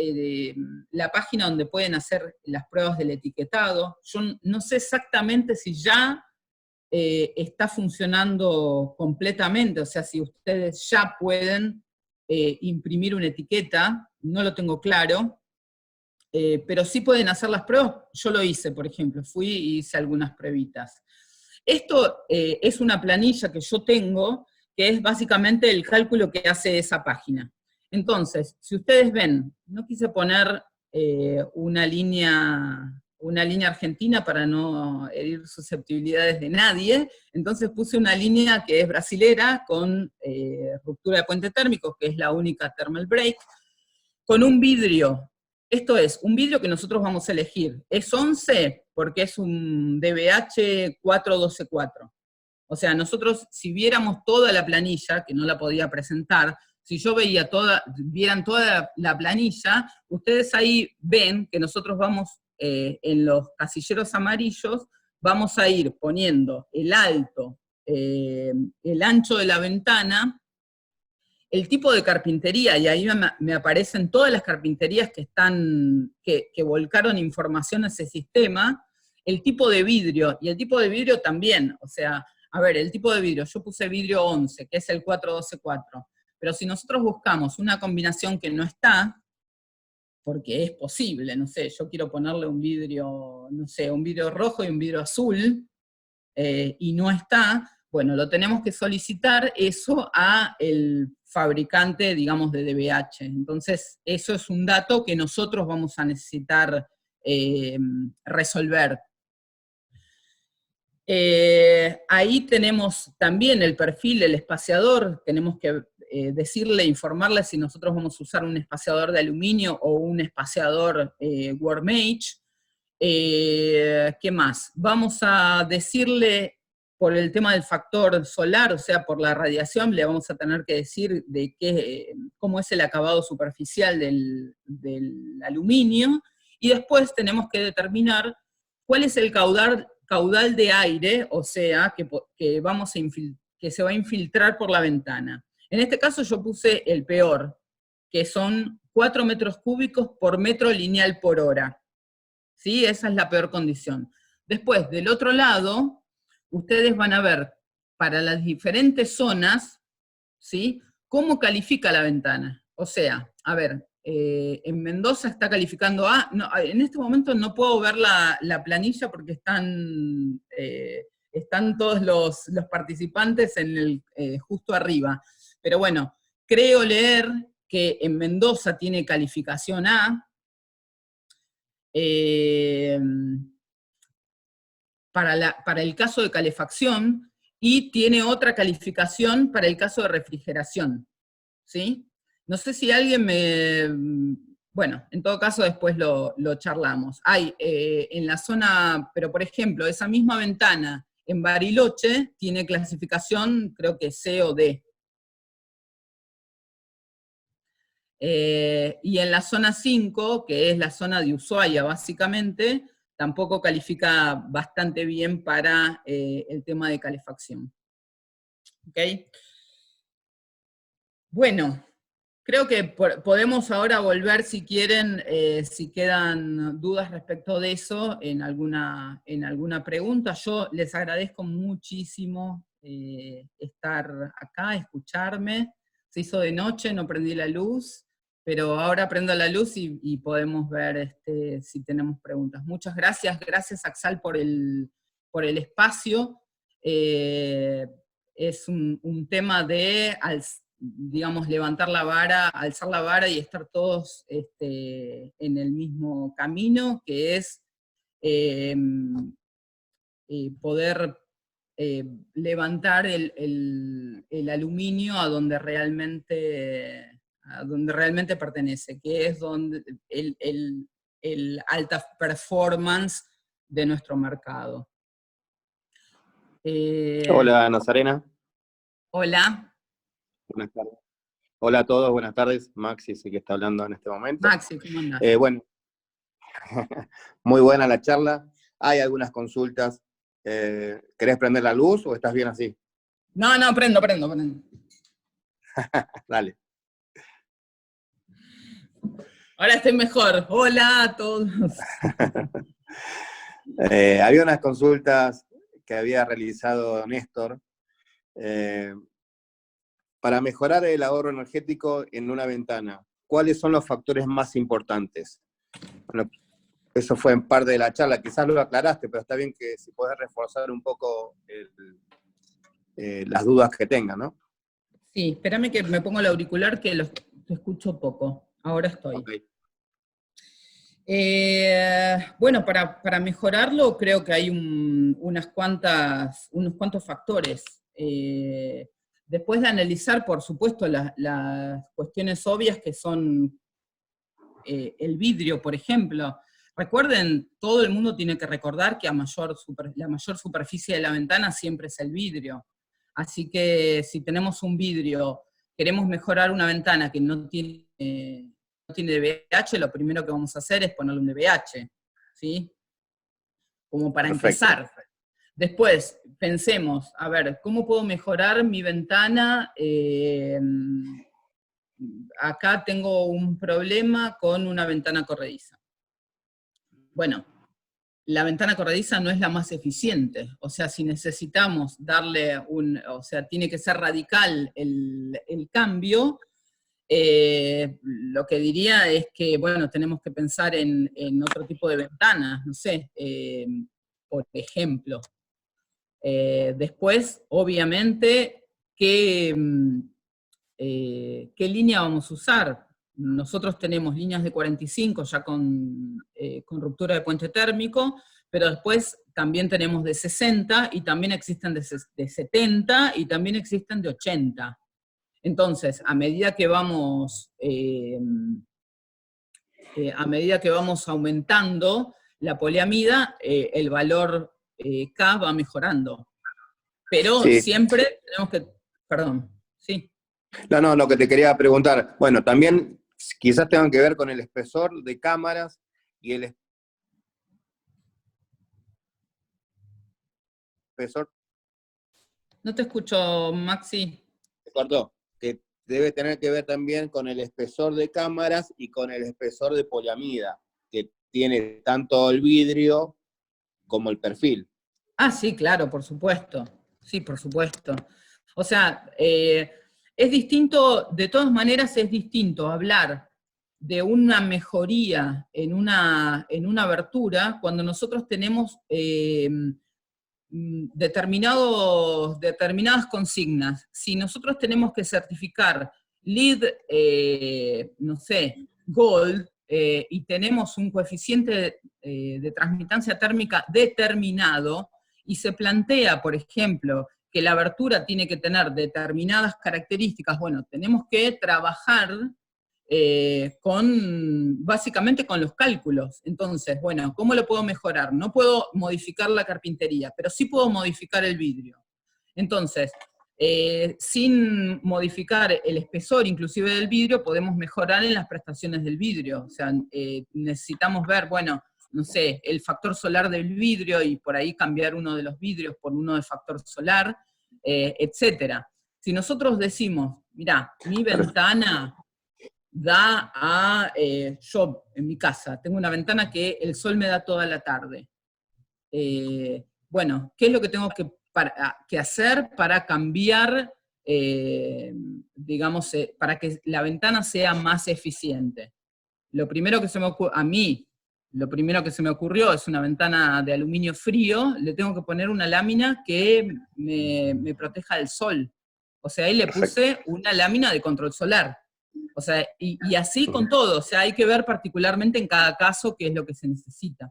la página donde pueden hacer las pruebas del etiquetado. Yo no sé exactamente si ya está funcionando completamente, o sea, si ustedes ya pueden imprimir una etiqueta, no lo tengo claro, pero sí pueden hacer las pruebas. Yo lo hice, por ejemplo, fui y hice algunas pruebitas. Esto es una planilla que yo tengo, que es básicamente el cálculo que hace esa página. Entonces, si ustedes ven, no quise poner una línea argentina para no herir susceptibilidades de nadie, entonces puse una línea que es brasilera, con ruptura de puente térmico, que es la única thermal break, con un vidrio. Esto es, un vidrio que nosotros vamos a elegir. Es 11 porque es un DBH 4124. O sea, nosotros, si viéramos toda la planilla, que no la podía presentar, si yo vieran toda la planilla, ustedes ahí ven que nosotros vamos, en los casilleros amarillos, vamos a ir poniendo el alto, el ancho de la ventana, el tipo de carpintería, y ahí me aparecen todas las carpinterías que volcaron información a ese sistema, el tipo de vidrio, y el tipo de vidrio también, o sea, a ver, el tipo de vidrio, yo puse vidrio 11, que es el 4124, pero si nosotros buscamos una combinación que no está, porque es posible, no sé, yo quiero ponerle un vidrio, no sé, un vidrio rojo y un vidrio azul, y no está, bueno, lo tenemos que solicitar eso a el fabricante, digamos, de DBH. Entonces, eso es un dato que nosotros vamos a necesitar resolver. Ahí tenemos también el perfil, el espaciador, tenemos que informarle si nosotros vamos a usar un espaciador de aluminio o un espaciador Wormage. ¿Qué más? Vamos a decirle, por el tema del factor solar, o sea, por la radiación, le vamos a tener que decir cómo es el acabado superficial del aluminio, y después tenemos que determinar cuál es el caudal de aire, o sea, que se va a infiltrar por la ventana. En este caso yo puse el peor, que son 4 metros cúbicos por metro lineal por hora. ¿Sí? Esa es la peor condición. Después, del otro lado, ustedes van a ver para las diferentes zonas, ¿sí? Cómo califica la ventana. O sea, a ver, en Mendoza está calificando A. No, en este momento no puedo ver la planilla porque están todos los participantes justo arriba. Pero bueno, creo leer que en Mendoza tiene calificación A, para el caso de calefacción, y tiene otra calificación para el caso de refrigeración, ¿sí? No sé si alguien bueno, en todo caso después lo charlamos. Hay en la zona, pero por ejemplo, esa misma ventana en Bariloche tiene clasificación, creo que C o D. Y en la zona 5, que es la zona de Ushuaia básicamente, tampoco califica bastante bien para el tema de calefacción. ¿Ok? Bueno, creo que podemos ahora volver, si quieren, si quedan dudas respecto de eso, en alguna pregunta. Yo les agradezco muchísimo estar acá, escucharme. Se hizo de noche, no prendí la luz, pero ahora prendo la luz y podemos ver si tenemos preguntas. Muchas gracias, gracias Axal por el espacio. Es un tema de, digamos, levantar la vara, alzar la vara y estar todos en el mismo camino, que es poder levantar el aluminio a donde realmente pertenece, que es donde el alta performance de nuestro mercado. Hola, Nazarena. Hola. Buenas tardes. Hola a todos, buenas tardes. Maxi es el que está hablando en este momento. Maxi, ¿cómo andás? Bueno, muy buena la charla. Hay algunas consultas. ¿Querés prender la luz o estás bien así? No, prendo. Dale. Ahora estoy mejor. Hola a todos. Había unas consultas que había realizado Néstor para mejorar el ahorro energético en una ventana. ¿Cuáles son los factores más importantes? Bueno, eso fue en parte de la charla, quizás lo aclaraste, pero está bien que si podés reforzar un poco las dudas que tengan, ¿no? Sí, espérame que me pongo el auricular que te escucho poco. Ahora estoy. Okay. Bueno, para mejorarlo creo que hay unos cuantos factores. Después de analizar, por supuesto, las cuestiones obvias que son el vidrio, por ejemplo. Recuerden, todo el mundo tiene que recordar que la mayor superficie de la ventana siempre es el vidrio. Así que si tenemos un vidrio, queremos mejorar una ventana que no tiene DVH, lo primero que vamos a hacer es ponerle un DVH, ¿sí? Como para Perfecto. empezar. Después, pensemos, a ver, ¿cómo puedo mejorar mi ventana? Acá tengo un problema con una ventana corrediza. Bueno, la ventana corrediza no es la más eficiente, o sea, si necesitamos darle o sea, tiene que ser radical el cambio, lo que diría es que, bueno, tenemos que pensar en otro tipo de ventanas, no sé, por ejemplo. Después, obviamente, ¿qué línea vamos a usar? Nosotros tenemos líneas de 45 ya con ruptura de puente térmico, pero después también tenemos de 60 y también existen de 70 y también existen de 80. Entonces, a medida que vamos aumentando la poliamida, el valor K va mejorando. Pero sí. siempre tenemos que... Perdón, sí. No, lo que te quería preguntar, bueno, también quizás tengan que ver con el espesor de cámaras y el espesor... No te escucho, Maxi. Se cortó. Que debe tener que ver también con el espesor de cámaras y con el espesor de poliamida, que tiene tanto el vidrio como el perfil. Ah, sí, claro, por supuesto. Sí, por supuesto. O sea, es distinto, de todas maneras es distinto hablar de una mejoría en una abertura cuando nosotros tenemos determinadas consignas. Si nosotros tenemos que certificar LEED, no sé, Gold, y tenemos un coeficiente de transmitancia térmica determinado, y se plantea, por ejemplo, que la abertura tiene que tener determinadas características, bueno, tenemos que trabajar básicamente con los cálculos. Entonces, bueno, ¿cómo lo puedo mejorar? No puedo modificar la carpintería, pero sí puedo modificar el vidrio. Entonces, sin modificar el espesor inclusive del vidrio, podemos mejorar en las prestaciones del vidrio. O sea, necesitamos ver, bueno, no sé, el factor solar del vidrio y por ahí cambiar uno de los vidrios por uno de factor solar, etcétera. Si nosotros decimos, mirá, mi ventana da a, yo en mi casa, tengo una ventana que el sol me da toda la tarde. Bueno, ¿qué es lo que tengo que hacer para cambiar, digamos, para que la ventana sea más eficiente? Lo primero que se me ocurre, a mí, lo primero que se me ocurrió es una ventana de aluminio frío, le tengo que poner una lámina que me proteja del sol. O sea, ahí le puse una lámina de control solar. O sea, y así con todo, o sea, hay que ver particularmente en cada caso qué es lo que se necesita.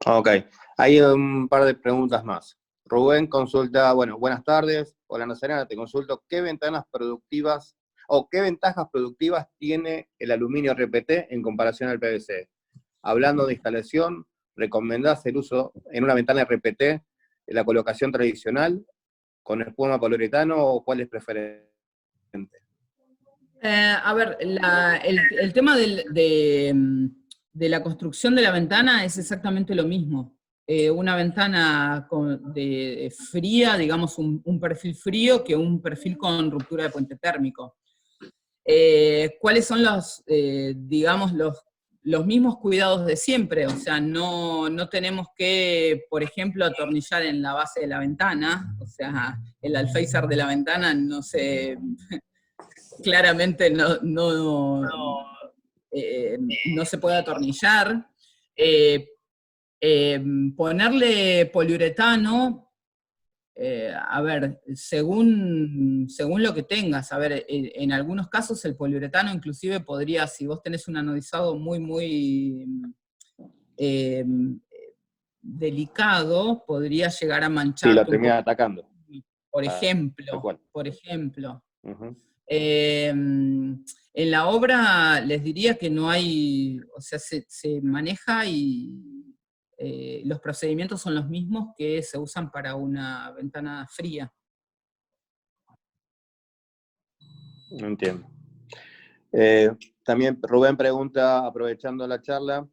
Ok, hay un par de preguntas más. Rubén consulta, bueno, buenas tardes. Hola Nazarena, te consulto, ¿qué ventanas productivas o qué ventajas productivas tiene el aluminio RPT en comparación al PVC? Hablando de instalación, ¿recomendás el uso en una ventana RPT, la colocación tradicional, con espuma poliuretano o cuál es preferente? A ver, el tema de la construcción de la ventana es exactamente lo mismo. Una ventana fría, digamos un perfil frío, que un perfil con ruptura de puente térmico. ¿Cuáles son digamos, los mismos cuidados de siempre? O sea, no tenemos que, por ejemplo, atornillar en la base de la ventana, o sea, el alféizar de la ventana no se... claramente no se puede atornillar. Ponerle poliuretano, a ver, según lo que tengas, a ver, en algunos casos el poliuretano inclusive podría, si vos tenés un anodizado muy delicado, podría llegar a manchar. Sí, lo termina atacando. Por ejemplo. Uh-huh. En la obra les diría que no hay, o sea, se maneja y los procedimientos son los mismos que se usan para una ventana fría. No entiendo. También Rubén pregunta, aprovechando la charla,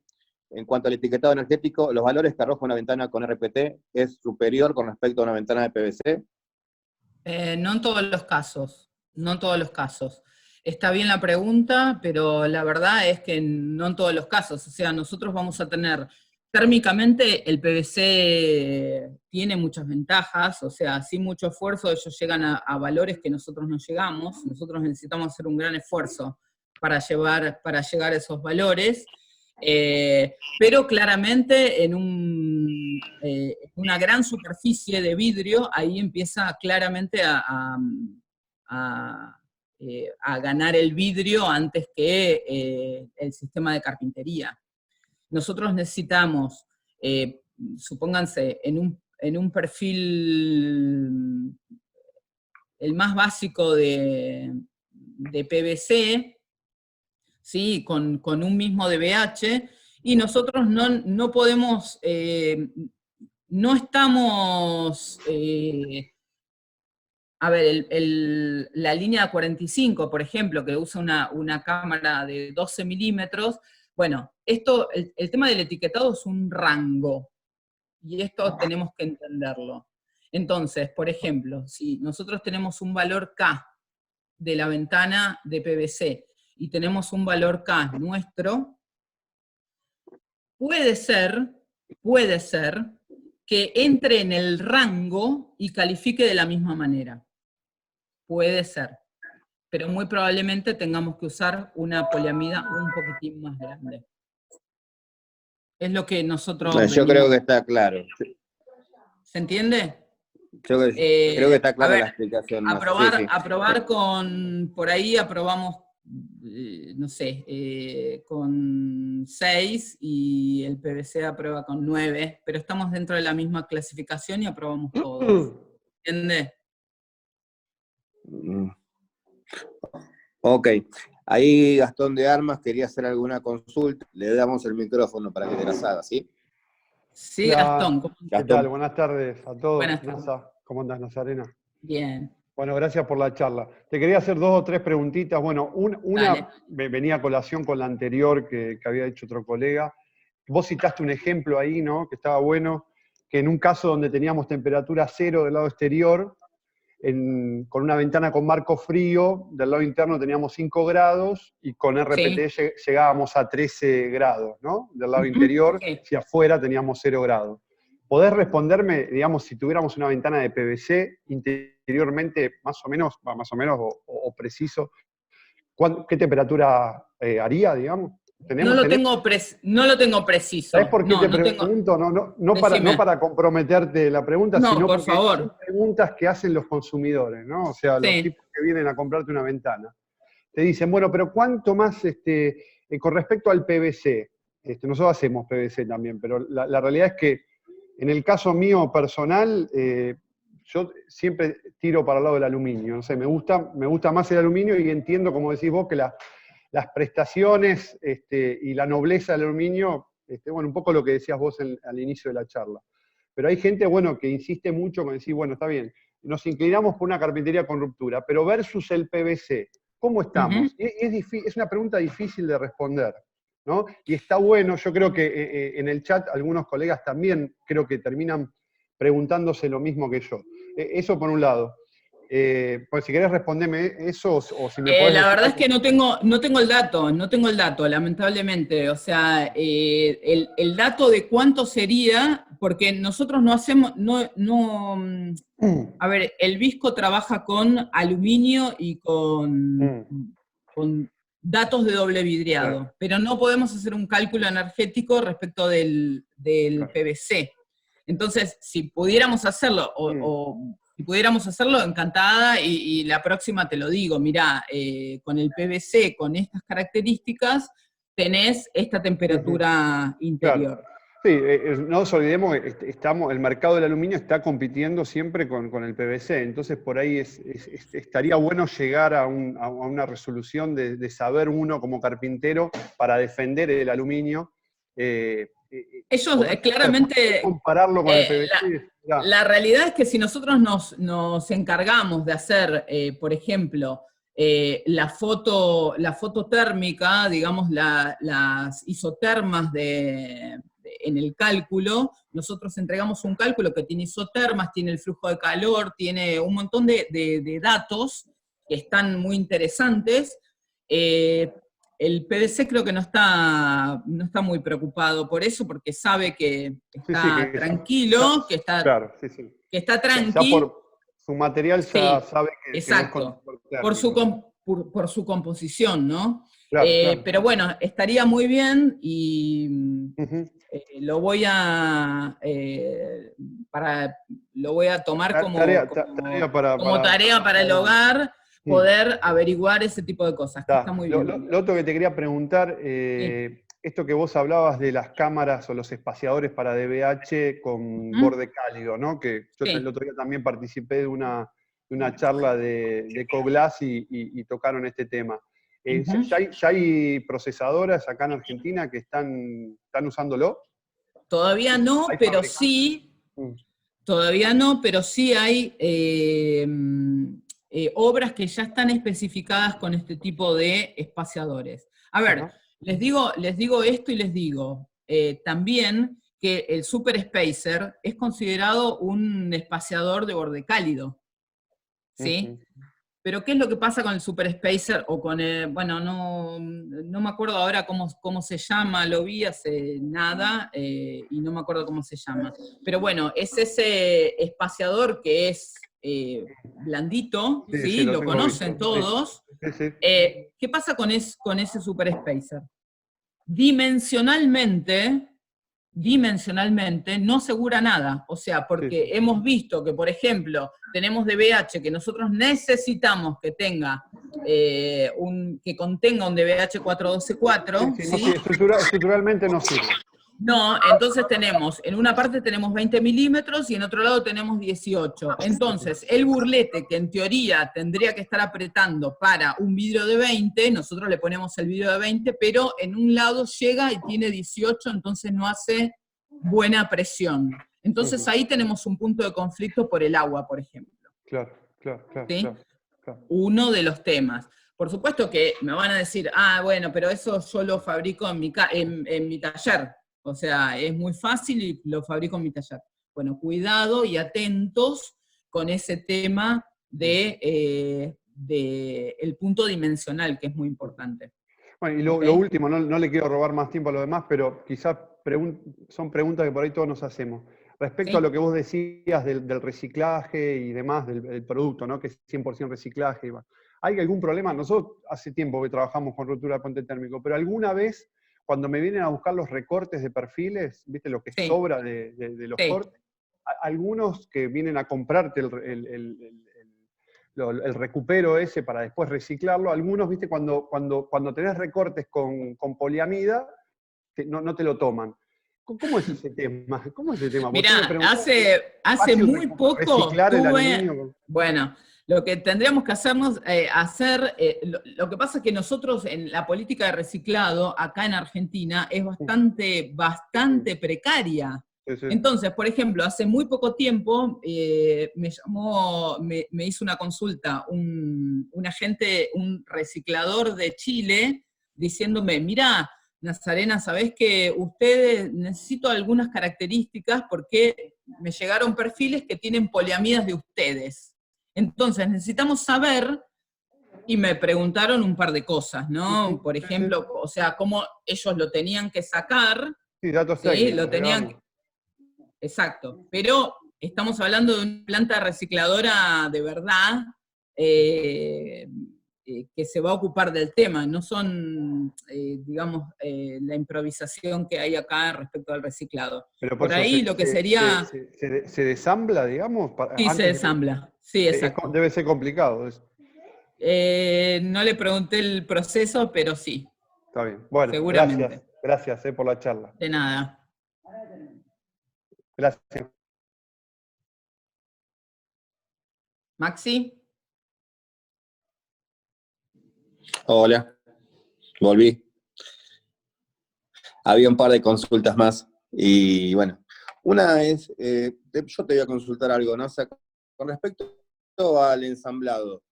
en cuanto al etiquetado energético, ¿los valores que arroja una ventana con RPT es superior con respecto a una ventana de PVC? No en todos los casos, no en todos los casos. Está bien la pregunta, pero la verdad es que no en todos los casos. O sea, nosotros vamos a tener, térmicamente el PVC tiene muchas ventajas, o sea, sin mucho esfuerzo ellos llegan a valores que nosotros no llegamos. Nosotros necesitamos hacer un gran esfuerzo para llegar a esos valores. Pero claramente en una gran superficie de vidrio, ahí empieza claramente a ganar el vidrio antes que el sistema de carpintería. Nosotros necesitamos, supónganse, en un perfil, el más básico de PVC, ¿sí? Con un mismo DBH, y nosotros no podemos, no estamos, a ver, la línea 45, por ejemplo, que usa una cámara de 12 milímetros, bueno, el tema del etiquetado es un rango, y esto tenemos que entenderlo. Entonces, por ejemplo, si nosotros tenemos un valor K de la ventana de PVC, y tenemos un valor K nuestro, puede ser que entre en el rango y califique de la misma manera. Puede ser. Pero muy probablemente tengamos que usar una poliamida un poquitín más grande. Es lo que nosotros... Yo creo que está claro. ¿Se entiende? Yo creo que está clara la explicación. Aprobar con... Por ahí aprobamos, no sé, con 6 y el PVC aprueba con 9, pero estamos dentro de la misma clasificación y aprobamos todos. ¿Entiende? Ok. Ahí Gastón de Armas quería hacer alguna consulta. Le damos el micrófono para que te las haga, ¿sí? Sí, Gastón. ¿Qué tal? Buenas tardes a todos. Buenas tardes. NASA, ¿cómo andas, Nazarena? Bien. Bueno, gracias por la charla. Te quería hacer 2 o 3 preguntitas. Bueno, una venía a colación con la anterior que había hecho otro colega. Vos citaste un ejemplo ahí, ¿no? Que estaba bueno, que en un caso donde teníamos temperatura 0 del lado exterior, con una ventana con marco frío, del lado interno teníamos 5 grados y con RPT llegábamos a 13 grados, ¿no? Del lado interior, si afuera teníamos 0 grados. ¿Podés responderme, digamos, si tuviéramos una ventana de PVC interiormente, más o menos o preciso, ¿qué temperatura haría, digamos? No lo tengo preciso. ¿Sabés por qué te pregunto? No para comprometerte la pregunta, sino por porque favor. son preguntas que hacen los consumidores, ¿no? O sea, los tipos que vienen a comprarte una ventana. Te dicen, bueno, pero ¿cuánto más con respecto al PVC? Nosotros hacemos PVC también, pero la realidad es que en el caso mío personal, yo siempre tiro para el lado del aluminio. No sé, me gusta más el aluminio y entiendo, como decís vos, que las prestaciones y la nobleza del aluminio, bueno, un poco lo que decías vos al inicio de la charla. Pero hay gente, bueno, que insiste mucho con decir, bueno, está bien, nos inclinamos por una carpintería con ruptura, pero versus el PVC, ¿cómo estamos? Es una pregunta difícil de responder, ¿no? Y está bueno, yo creo que en el chat algunos colegas también creo que terminan preguntándose lo mismo que yo. Eso por un lado. Pues si querés responderme eso o si me podés la verdad es que no tengo el dato, lamentablemente. O sea, el dato de cuánto sería, porque nosotros no hacemos, a ver, el Visco trabaja con aluminio y con datos de doble vidriado, pero no podemos hacer un cálculo energético respecto del PVC. Entonces, si pudiéramos hacerlo, si pudiéramos hacerlo, encantada, y la próxima te lo digo, mirá, con el PVC, con estas características, tenés esta temperatura interior. Claro. Sí, no nos olvidemos que el mercado del aluminio está compitiendo siempre con el PVC, entonces por ahí estaría bueno llegar a una resolución de saber uno como carpintero para defender el aluminio. Ellos claramente... Compararlo con el PVC. La realidad es que si nosotros nos encargamos de hacer, por ejemplo, la foto térmica, digamos, las isotermas en el cálculo, nosotros entregamos un cálculo que tiene isotermas, tiene el flujo de calor, tiene un montón de datos que están muy interesantes. El PVC creo que no está muy preocupado por eso, porque sabe que está tranquilo, que está tranquilo. Por su material ya sabe que... Exacto, que por su composición, ¿no? Claro. Pero bueno, estaría muy bien y lo voy a tomar como tarea para el hogar, poder averiguar ese tipo de cosas, que está muy bien. Lo otro que te quería preguntar, esto que vos hablabas de las cámaras o los espaciadores para DVH con borde cálido, ¿no? Que yo el otro día también participé de una charla de Ecoglass y tocaron este tema. ¿Ya hay procesadoras acá en Argentina que están usándolo? Todavía no, pero sí. Todavía no, pero sí hay obras que ya están especificadas con este tipo de espaciadores. A ver, les digo esto y les digo también que el Super Spacer es considerado un espaciador de borde cálido, ¿sí? Pero ¿qué es lo que pasa con el Super Spacer o con el, bueno, no me acuerdo ahora cómo se llama, lo vi hace nada y no me acuerdo cómo se llama. Pero bueno, es ese espaciador que es blandito, ¿sí? Lo conocen todos. ¿Qué pasa con ese Super Spacer? Dimensionalmente no asegura nada, o sea, porque hemos visto que, por ejemplo, tenemos DVH que nosotros necesitamos que tenga que contenga un DVH 412.4. Estructuralmente no sirve. No, entonces tenemos, en una parte tenemos 20 milímetros y en otro lado tenemos 18. Entonces, el burlete, que en teoría tendría que estar apretando para un vidrio de 20, nosotros le ponemos el vidrio de 20, pero en un lado llega y tiene 18, entonces no hace buena presión. Entonces ahí tenemos un punto de conflicto por el agua, por ejemplo. Claro. ¿Sí? Claro. Uno de los temas. Por supuesto que me van a decir, bueno, pero eso yo lo fabrico en mi taller. O sea, es muy fácil y lo fabrico en mi taller. Bueno, cuidado y atentos con ese tema de el punto dimensional, que es muy importante. Bueno, y ¿Okay? lo último, no le quiero robar más tiempo a los demás, pero quizás son preguntas que por ahí todos nos hacemos. Respecto a lo que vos decías del reciclaje y demás, del producto, ¿no? Que es 100% reciclaje. ¿Hay algún problema? Nosotros hace tiempo que trabajamos con ruptura de puente térmico, pero alguna vez, cuando me vienen a buscar los recortes de perfiles, ¿viste lo que sobra de los cortes? Algunos que vienen a comprarte el recupero ese para después reciclarlo, algunos, ¿viste? Cuando tenés recortes con poliamida, no te lo toman. ¿Cómo es ese tema? Mirá, hace muy poco reciclar el aluminio. Bueno, lo que tendríamos que lo que pasa es que nosotros en la política de reciclado acá en Argentina es bastante precaria. Sí. Entonces, por ejemplo, hace muy poco tiempo me hizo una consulta un reciclador de Chile, diciéndome, mirá, Nazarena, ¿sabés que necesito algunas características porque me llegaron perfiles que tienen poliamidas de ustedes? Entonces, necesitamos saber, y me preguntaron un par de cosas, ¿no? Por ejemplo, o sea, cómo ellos lo tenían que sacar. Sí, datos técnicos. Lo tenían. Exacto, pero estamos hablando de una planta recicladora de verdad, que se va a ocupar del tema, no son, digamos, la improvisación que hay acá respecto al reciclado. Pero por ahí lo que sería... ¿Se desambla, digamos? Sí, se desambla, sí, exacto. Debe ser complicado eso. No le pregunté el proceso, pero sí. Está bien, bueno, seguramente. Gracias por la charla. De nada. Gracias. Maxi. Hola, volví. Había un par de consultas más y bueno, una es, yo te voy a consultar algo, ¿no? O sea, con respecto al ensamblado,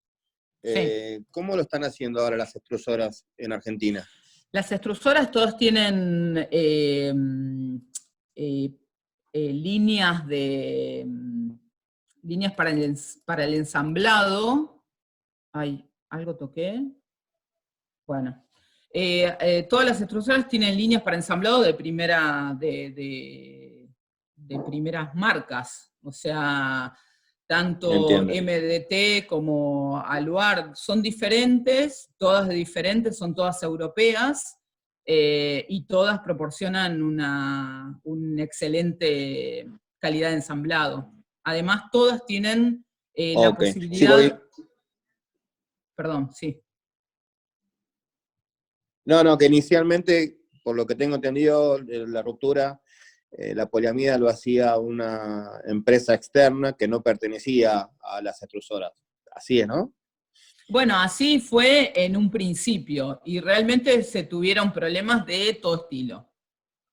¿cómo lo están haciendo ahora las extrusoras en Argentina? Las extrusoras todas tienen líneas para el ensamblado. Ay, ¿algo toqué? Bueno, todas las extrusoras tienen líneas para ensamblado de primeras marcas, o sea, tanto Entiendo. MDT como Aluar son diferentes, son todas europeas, y todas proporcionan una excelente calidad de ensamblado. Además, todas tienen la posibilidad... Sí, Perdón, sí. No, que inicialmente, por lo que tengo entendido, la ruptura, la poliamida lo hacía una empresa externa que no pertenecía a las extrusoras. Así es, ¿no? Bueno, así fue en un principio, y realmente se tuvieron problemas de todo estilo.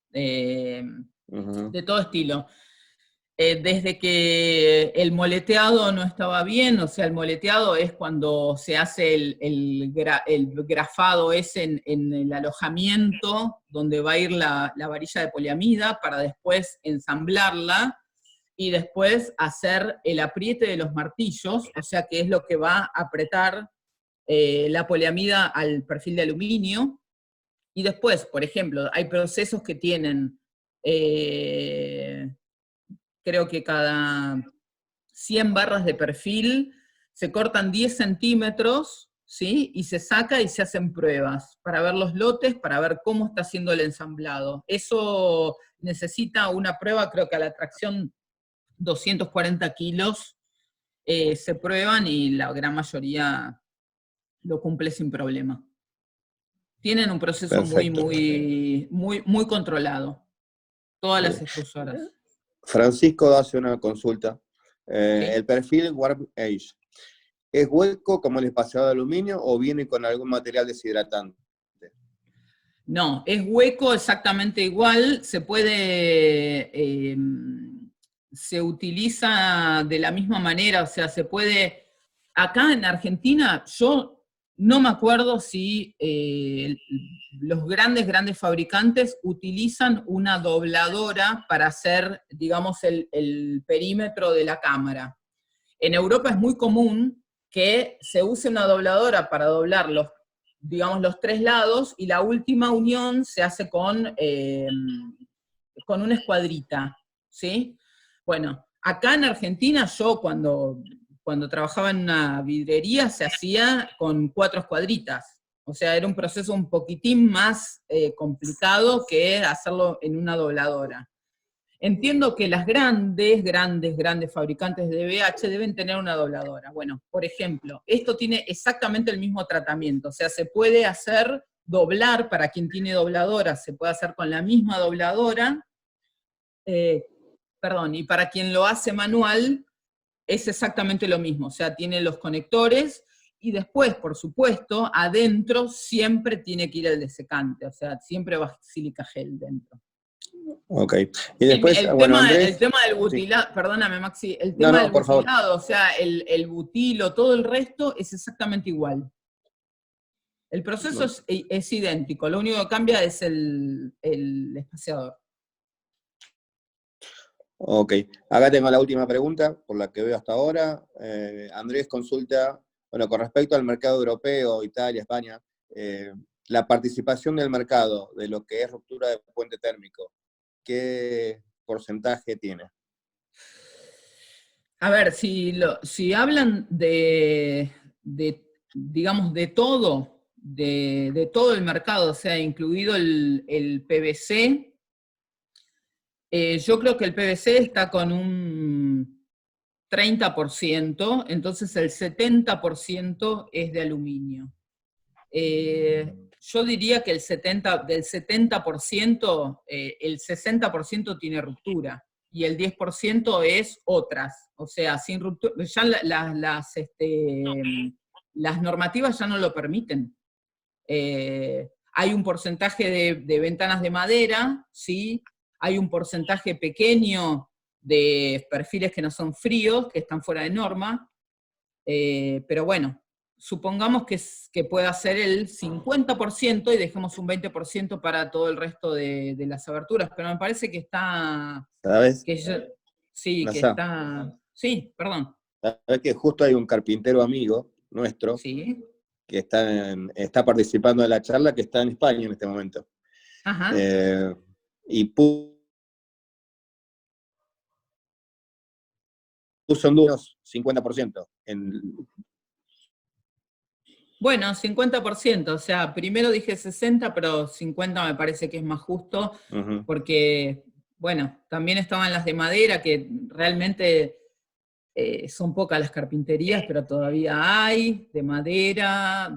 De todo estilo. Desde que el moleteado no estaba bien, o sea, el moleteado es cuando se hace el grafado ese en el alojamiento, donde va a ir la varilla de poliamida, para después ensamblarla, y después hacer el apriete de los martillos, o sea, que es lo que va a apretar la poliamida al perfil de aluminio. Y después, por ejemplo, hay procesos que tienen... creo que cada 100 barras de perfil se cortan 10 centímetros, ¿sí? Y se saca y se hacen pruebas para ver los lotes, para ver cómo está haciendo el ensamblado. Eso necesita una prueba, creo que a la tracción 240 kilos se prueban y la gran mayoría lo cumple sin problema. Tienen un proceso muy controlado. todas las extrusoras. Francisco hace una consulta. Sí. El perfil Warp Age, ¿es hueco como el espaciador de aluminio o viene con algún material deshidratante? No, es hueco exactamente igual, se puede, se utiliza de la misma manera, o sea, se puede, acá en Argentina, yo no me acuerdo si los grandes fabricantes utilizan una dobladora para hacer, digamos, el perímetro de la cámara. En Europa es muy común que se use una dobladora para doblar digamos, los 3 lados, y la última unión se hace con una escuadrita, ¿sí? Bueno, acá en Argentina yo cuando trabajaba en una vidrería se hacía con 4 escuadritas, o sea, era un proceso un poquitín más complicado que hacerlo en una dobladora. Entiendo que las grandes fabricantes de VH deben tener una dobladora. Bueno, por ejemplo, esto tiene exactamente el mismo tratamiento, o sea, se puede hacer doblar, para quien tiene dobladora, se puede hacer con la misma dobladora, y para quien lo hace manual, es exactamente lo mismo, o sea, tiene los conectores, y después, por supuesto, adentro siempre tiene que ir el desecante, o sea, siempre va sílica gel dentro. Ok. Y después, el tema del butilado, sí. Perdóname Maxi, el tema del butilado, o sea, el butilo, todo el resto es exactamente igual. El proceso es idéntico, lo único que cambia es el espaciador. Ok, acá tengo la última pregunta, por la que veo hasta ahora. Andrés consulta, bueno, con respecto al mercado europeo, Italia, España, la participación del mercado de lo que es ruptura de puente térmico, ¿qué porcentaje tiene? A ver, si hablan digamos, de todo el mercado, o sea, incluido el PVC, yo creo que el PVC está con un 30%, entonces el 70% es de aluminio. Yo diría que del 70%, el 60% tiene ruptura, y el 10% es otras, o sea, sin ruptura, ya las normativas ya no lo permiten. Hay un porcentaje de ventanas de madera, ¿sí? Hay un porcentaje pequeño de perfiles que no son fríos, que están fuera de norma, pero bueno, supongamos que pueda ser el 50% y dejemos un 20% para todo el resto de las aberturas, pero me parece que está... ¿Sabes? Sí, que está... Sí, perdón. ¿Sabes que justo hay un carpintero amigo nuestro, sí, que está participando de la charla, que está en España en este momento? Ajá. Y puso en unos 50%. Bueno, 50%, o sea, primero dije 60, pero 50 me parece que es más justo, porque, bueno, también estaban las de madera, que realmente son pocas las carpinterías, pero todavía hay, de madera,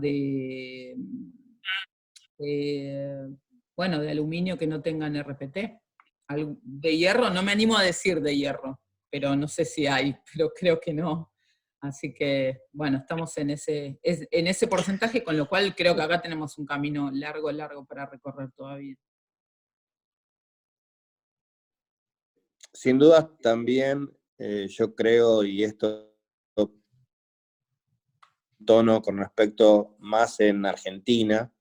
bueno, de aluminio que no tengan RPT. De hierro, no me animo a decir de hierro, pero no sé si hay, pero creo que no. Así que, bueno, estamos en ese porcentaje, con lo cual creo que acá tenemos un camino largo para recorrer todavía. Sin duda también, yo creo, y esto tono con respecto más en Argentina,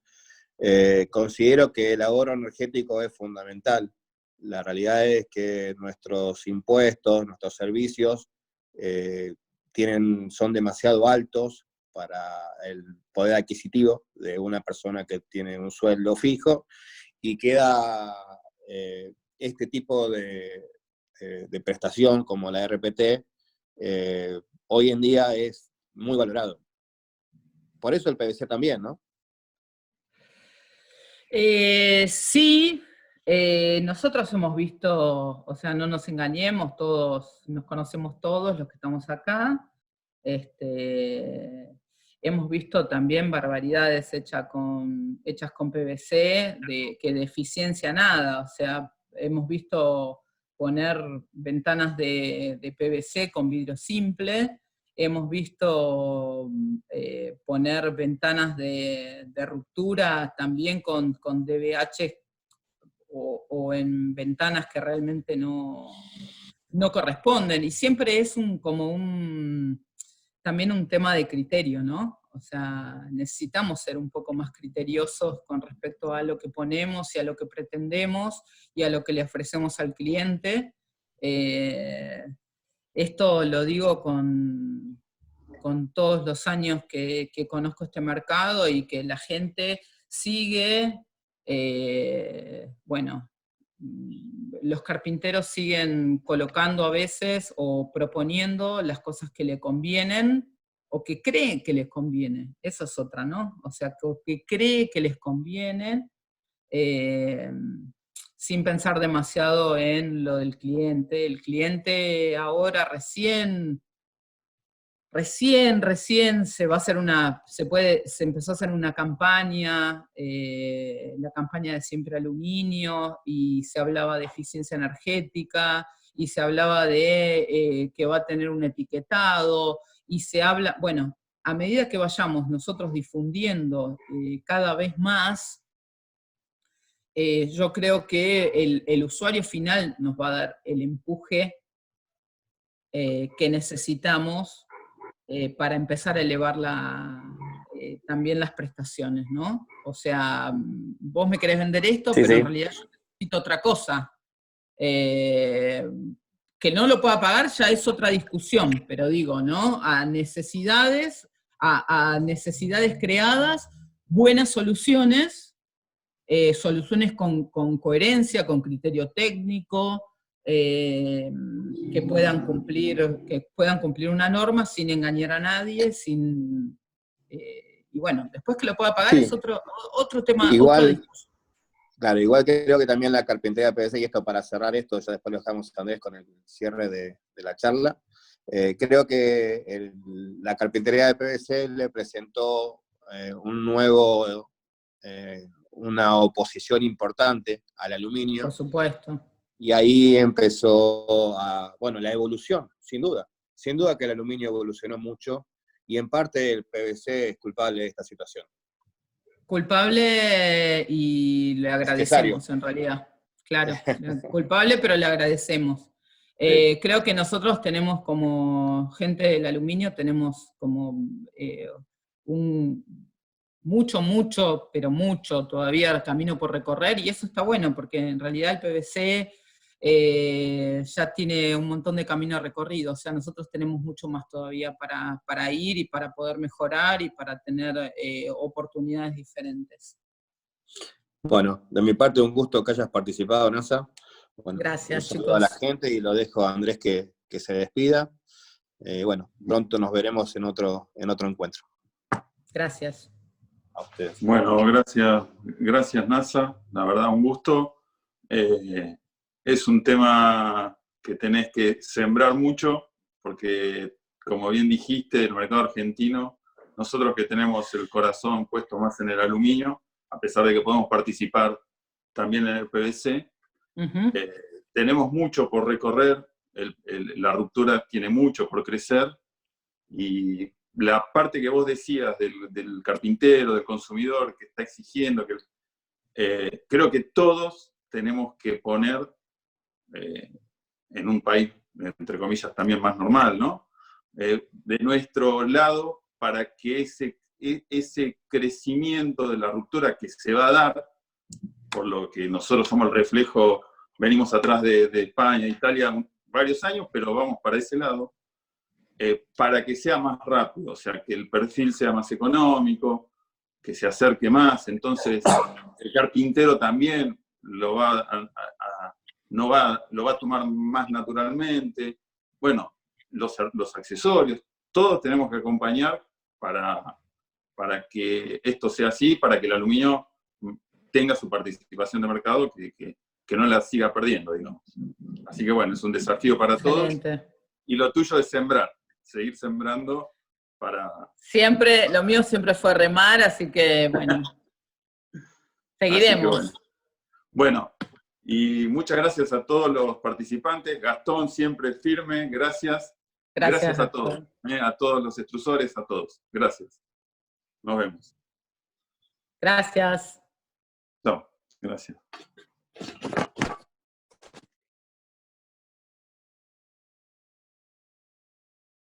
considero que el ahorro energético es fundamental. La realidad es que nuestros impuestos, nuestros servicios, son demasiado altos para el poder adquisitivo de una persona que tiene un sueldo fijo, y queda este tipo de prestación como la RPT, hoy en día es muy valorado. Por eso el PVC también, ¿no? Sí, nosotros hemos visto, o sea, no nos engañemos, todos, nos conocemos todos los que estamos acá. Hemos visto también barbaridades hechas con PVC, que de eficiencia nada, o sea, hemos visto poner ventanas de PVC con vidrio simple, hemos visto poner ventanas de ruptura también con DBH o en ventanas que realmente no corresponden, y siempre es también un tema de criterio, ¿no? O sea, necesitamos ser un poco más criteriosos con respecto a lo que ponemos y a lo que pretendemos y a lo que le ofrecemos al cliente. Esto lo digo con todos los años que conozco este mercado y que la gente sigue, los carpinteros siguen colocando a veces o proponiendo las cosas que le convienen o que creen que les conviene. Eso es otra, ¿no? O sea, que cree que les conviene, sin pensar demasiado en lo del cliente. El cliente ahora recién se va a hacer se empezó a hacer una campaña, la campaña de Siempre Aluminio, y se hablaba de eficiencia energética, y se hablaba de que va a tener un etiquetado, y se habla, bueno, a medida que vayamos nosotros difundiendo cada vez más, yo creo que el usuario final nos va a dar el empuje que necesitamos para empezar a elevar también las prestaciones, ¿no? O sea, vos me querés vender esto, Sí, pero sí. en realidad yo necesito otra cosa. Que no lo pueda pagar ya es otra discusión, pero digo, ¿no? A necesidades creadas, buenas soluciones, soluciones con coherencia, con criterio técnico, que puedan cumplir una norma sin engañar a nadie, y bueno, después que lo pueda pagar Sí. es otro tema, Igual, otra discusión. claro, igual creo que también la carpintería PVC, y esto para cerrar esto, ya después lo dejamos a Andrés con el cierre de la charla, creo que la carpintería de PVC le presentó una oposición importante al aluminio. Por supuesto. Y ahí empezó la evolución, sin duda. Sin duda que el aluminio evolucionó mucho, y en parte el PVC es culpable de esta situación. Culpable, y le agradecemos Necesario. en realidad. Claro, culpable, pero le agradecemos. Sí. Creo que nosotros tenemos como gente del aluminio, tenemos como pero mucho todavía camino por recorrer, y eso está bueno, porque en realidad el PVC ya tiene un montón de camino recorrido. O sea, nosotros tenemos mucho más todavía para ir y para poder mejorar y para tener oportunidades diferentes. Bueno, de mi parte un gusto que hayas participado, NASA. Bueno, gracias, un saludo a la chicos. gente, y lo dejo a Andrés que se despida. Pronto nos veremos en otro encuentro. Gracias. A ustedes. Bueno, gracias NASA, la verdad un gusto. Es un tema que tenés que sembrar mucho, porque como bien dijiste, el mercado argentino, nosotros que tenemos el corazón puesto más en el aluminio, a pesar de que podemos participar también en el PVC, tenemos mucho por recorrer, la ruptura tiene mucho por crecer, y la parte que vos decías del carpintero, del consumidor que está exigiendo, creo que todos tenemos que poner en un país, entre comillas, también más normal, ¿no? De nuestro lado, para que ese crecimiento de la ruptura que se va a dar, por lo que nosotros somos el reflejo, venimos atrás de España, Italia, varios años, pero vamos para ese lado, para que sea más rápido, o sea, que el perfil sea más económico, que se acerque más. Entonces el carpintero también lo va a tomar más naturalmente. Bueno, los accesorios, todos tenemos que acompañar para que esto sea así, para que el aluminio tenga su participación de mercado, que no la siga perdiendo, digamos. Así que bueno, es un desafío para todos. Y lo tuyo es sembrar, seguir sembrando para... Lo mío siempre fue remar, así que bueno, seguiremos. Bueno, Y muchas gracias a todos los participantes. Gastón, siempre firme, gracias. Gracias a todos, a todos los extrusores, a todos. Gracias. Nos vemos. Gracias. Chao. Gracias.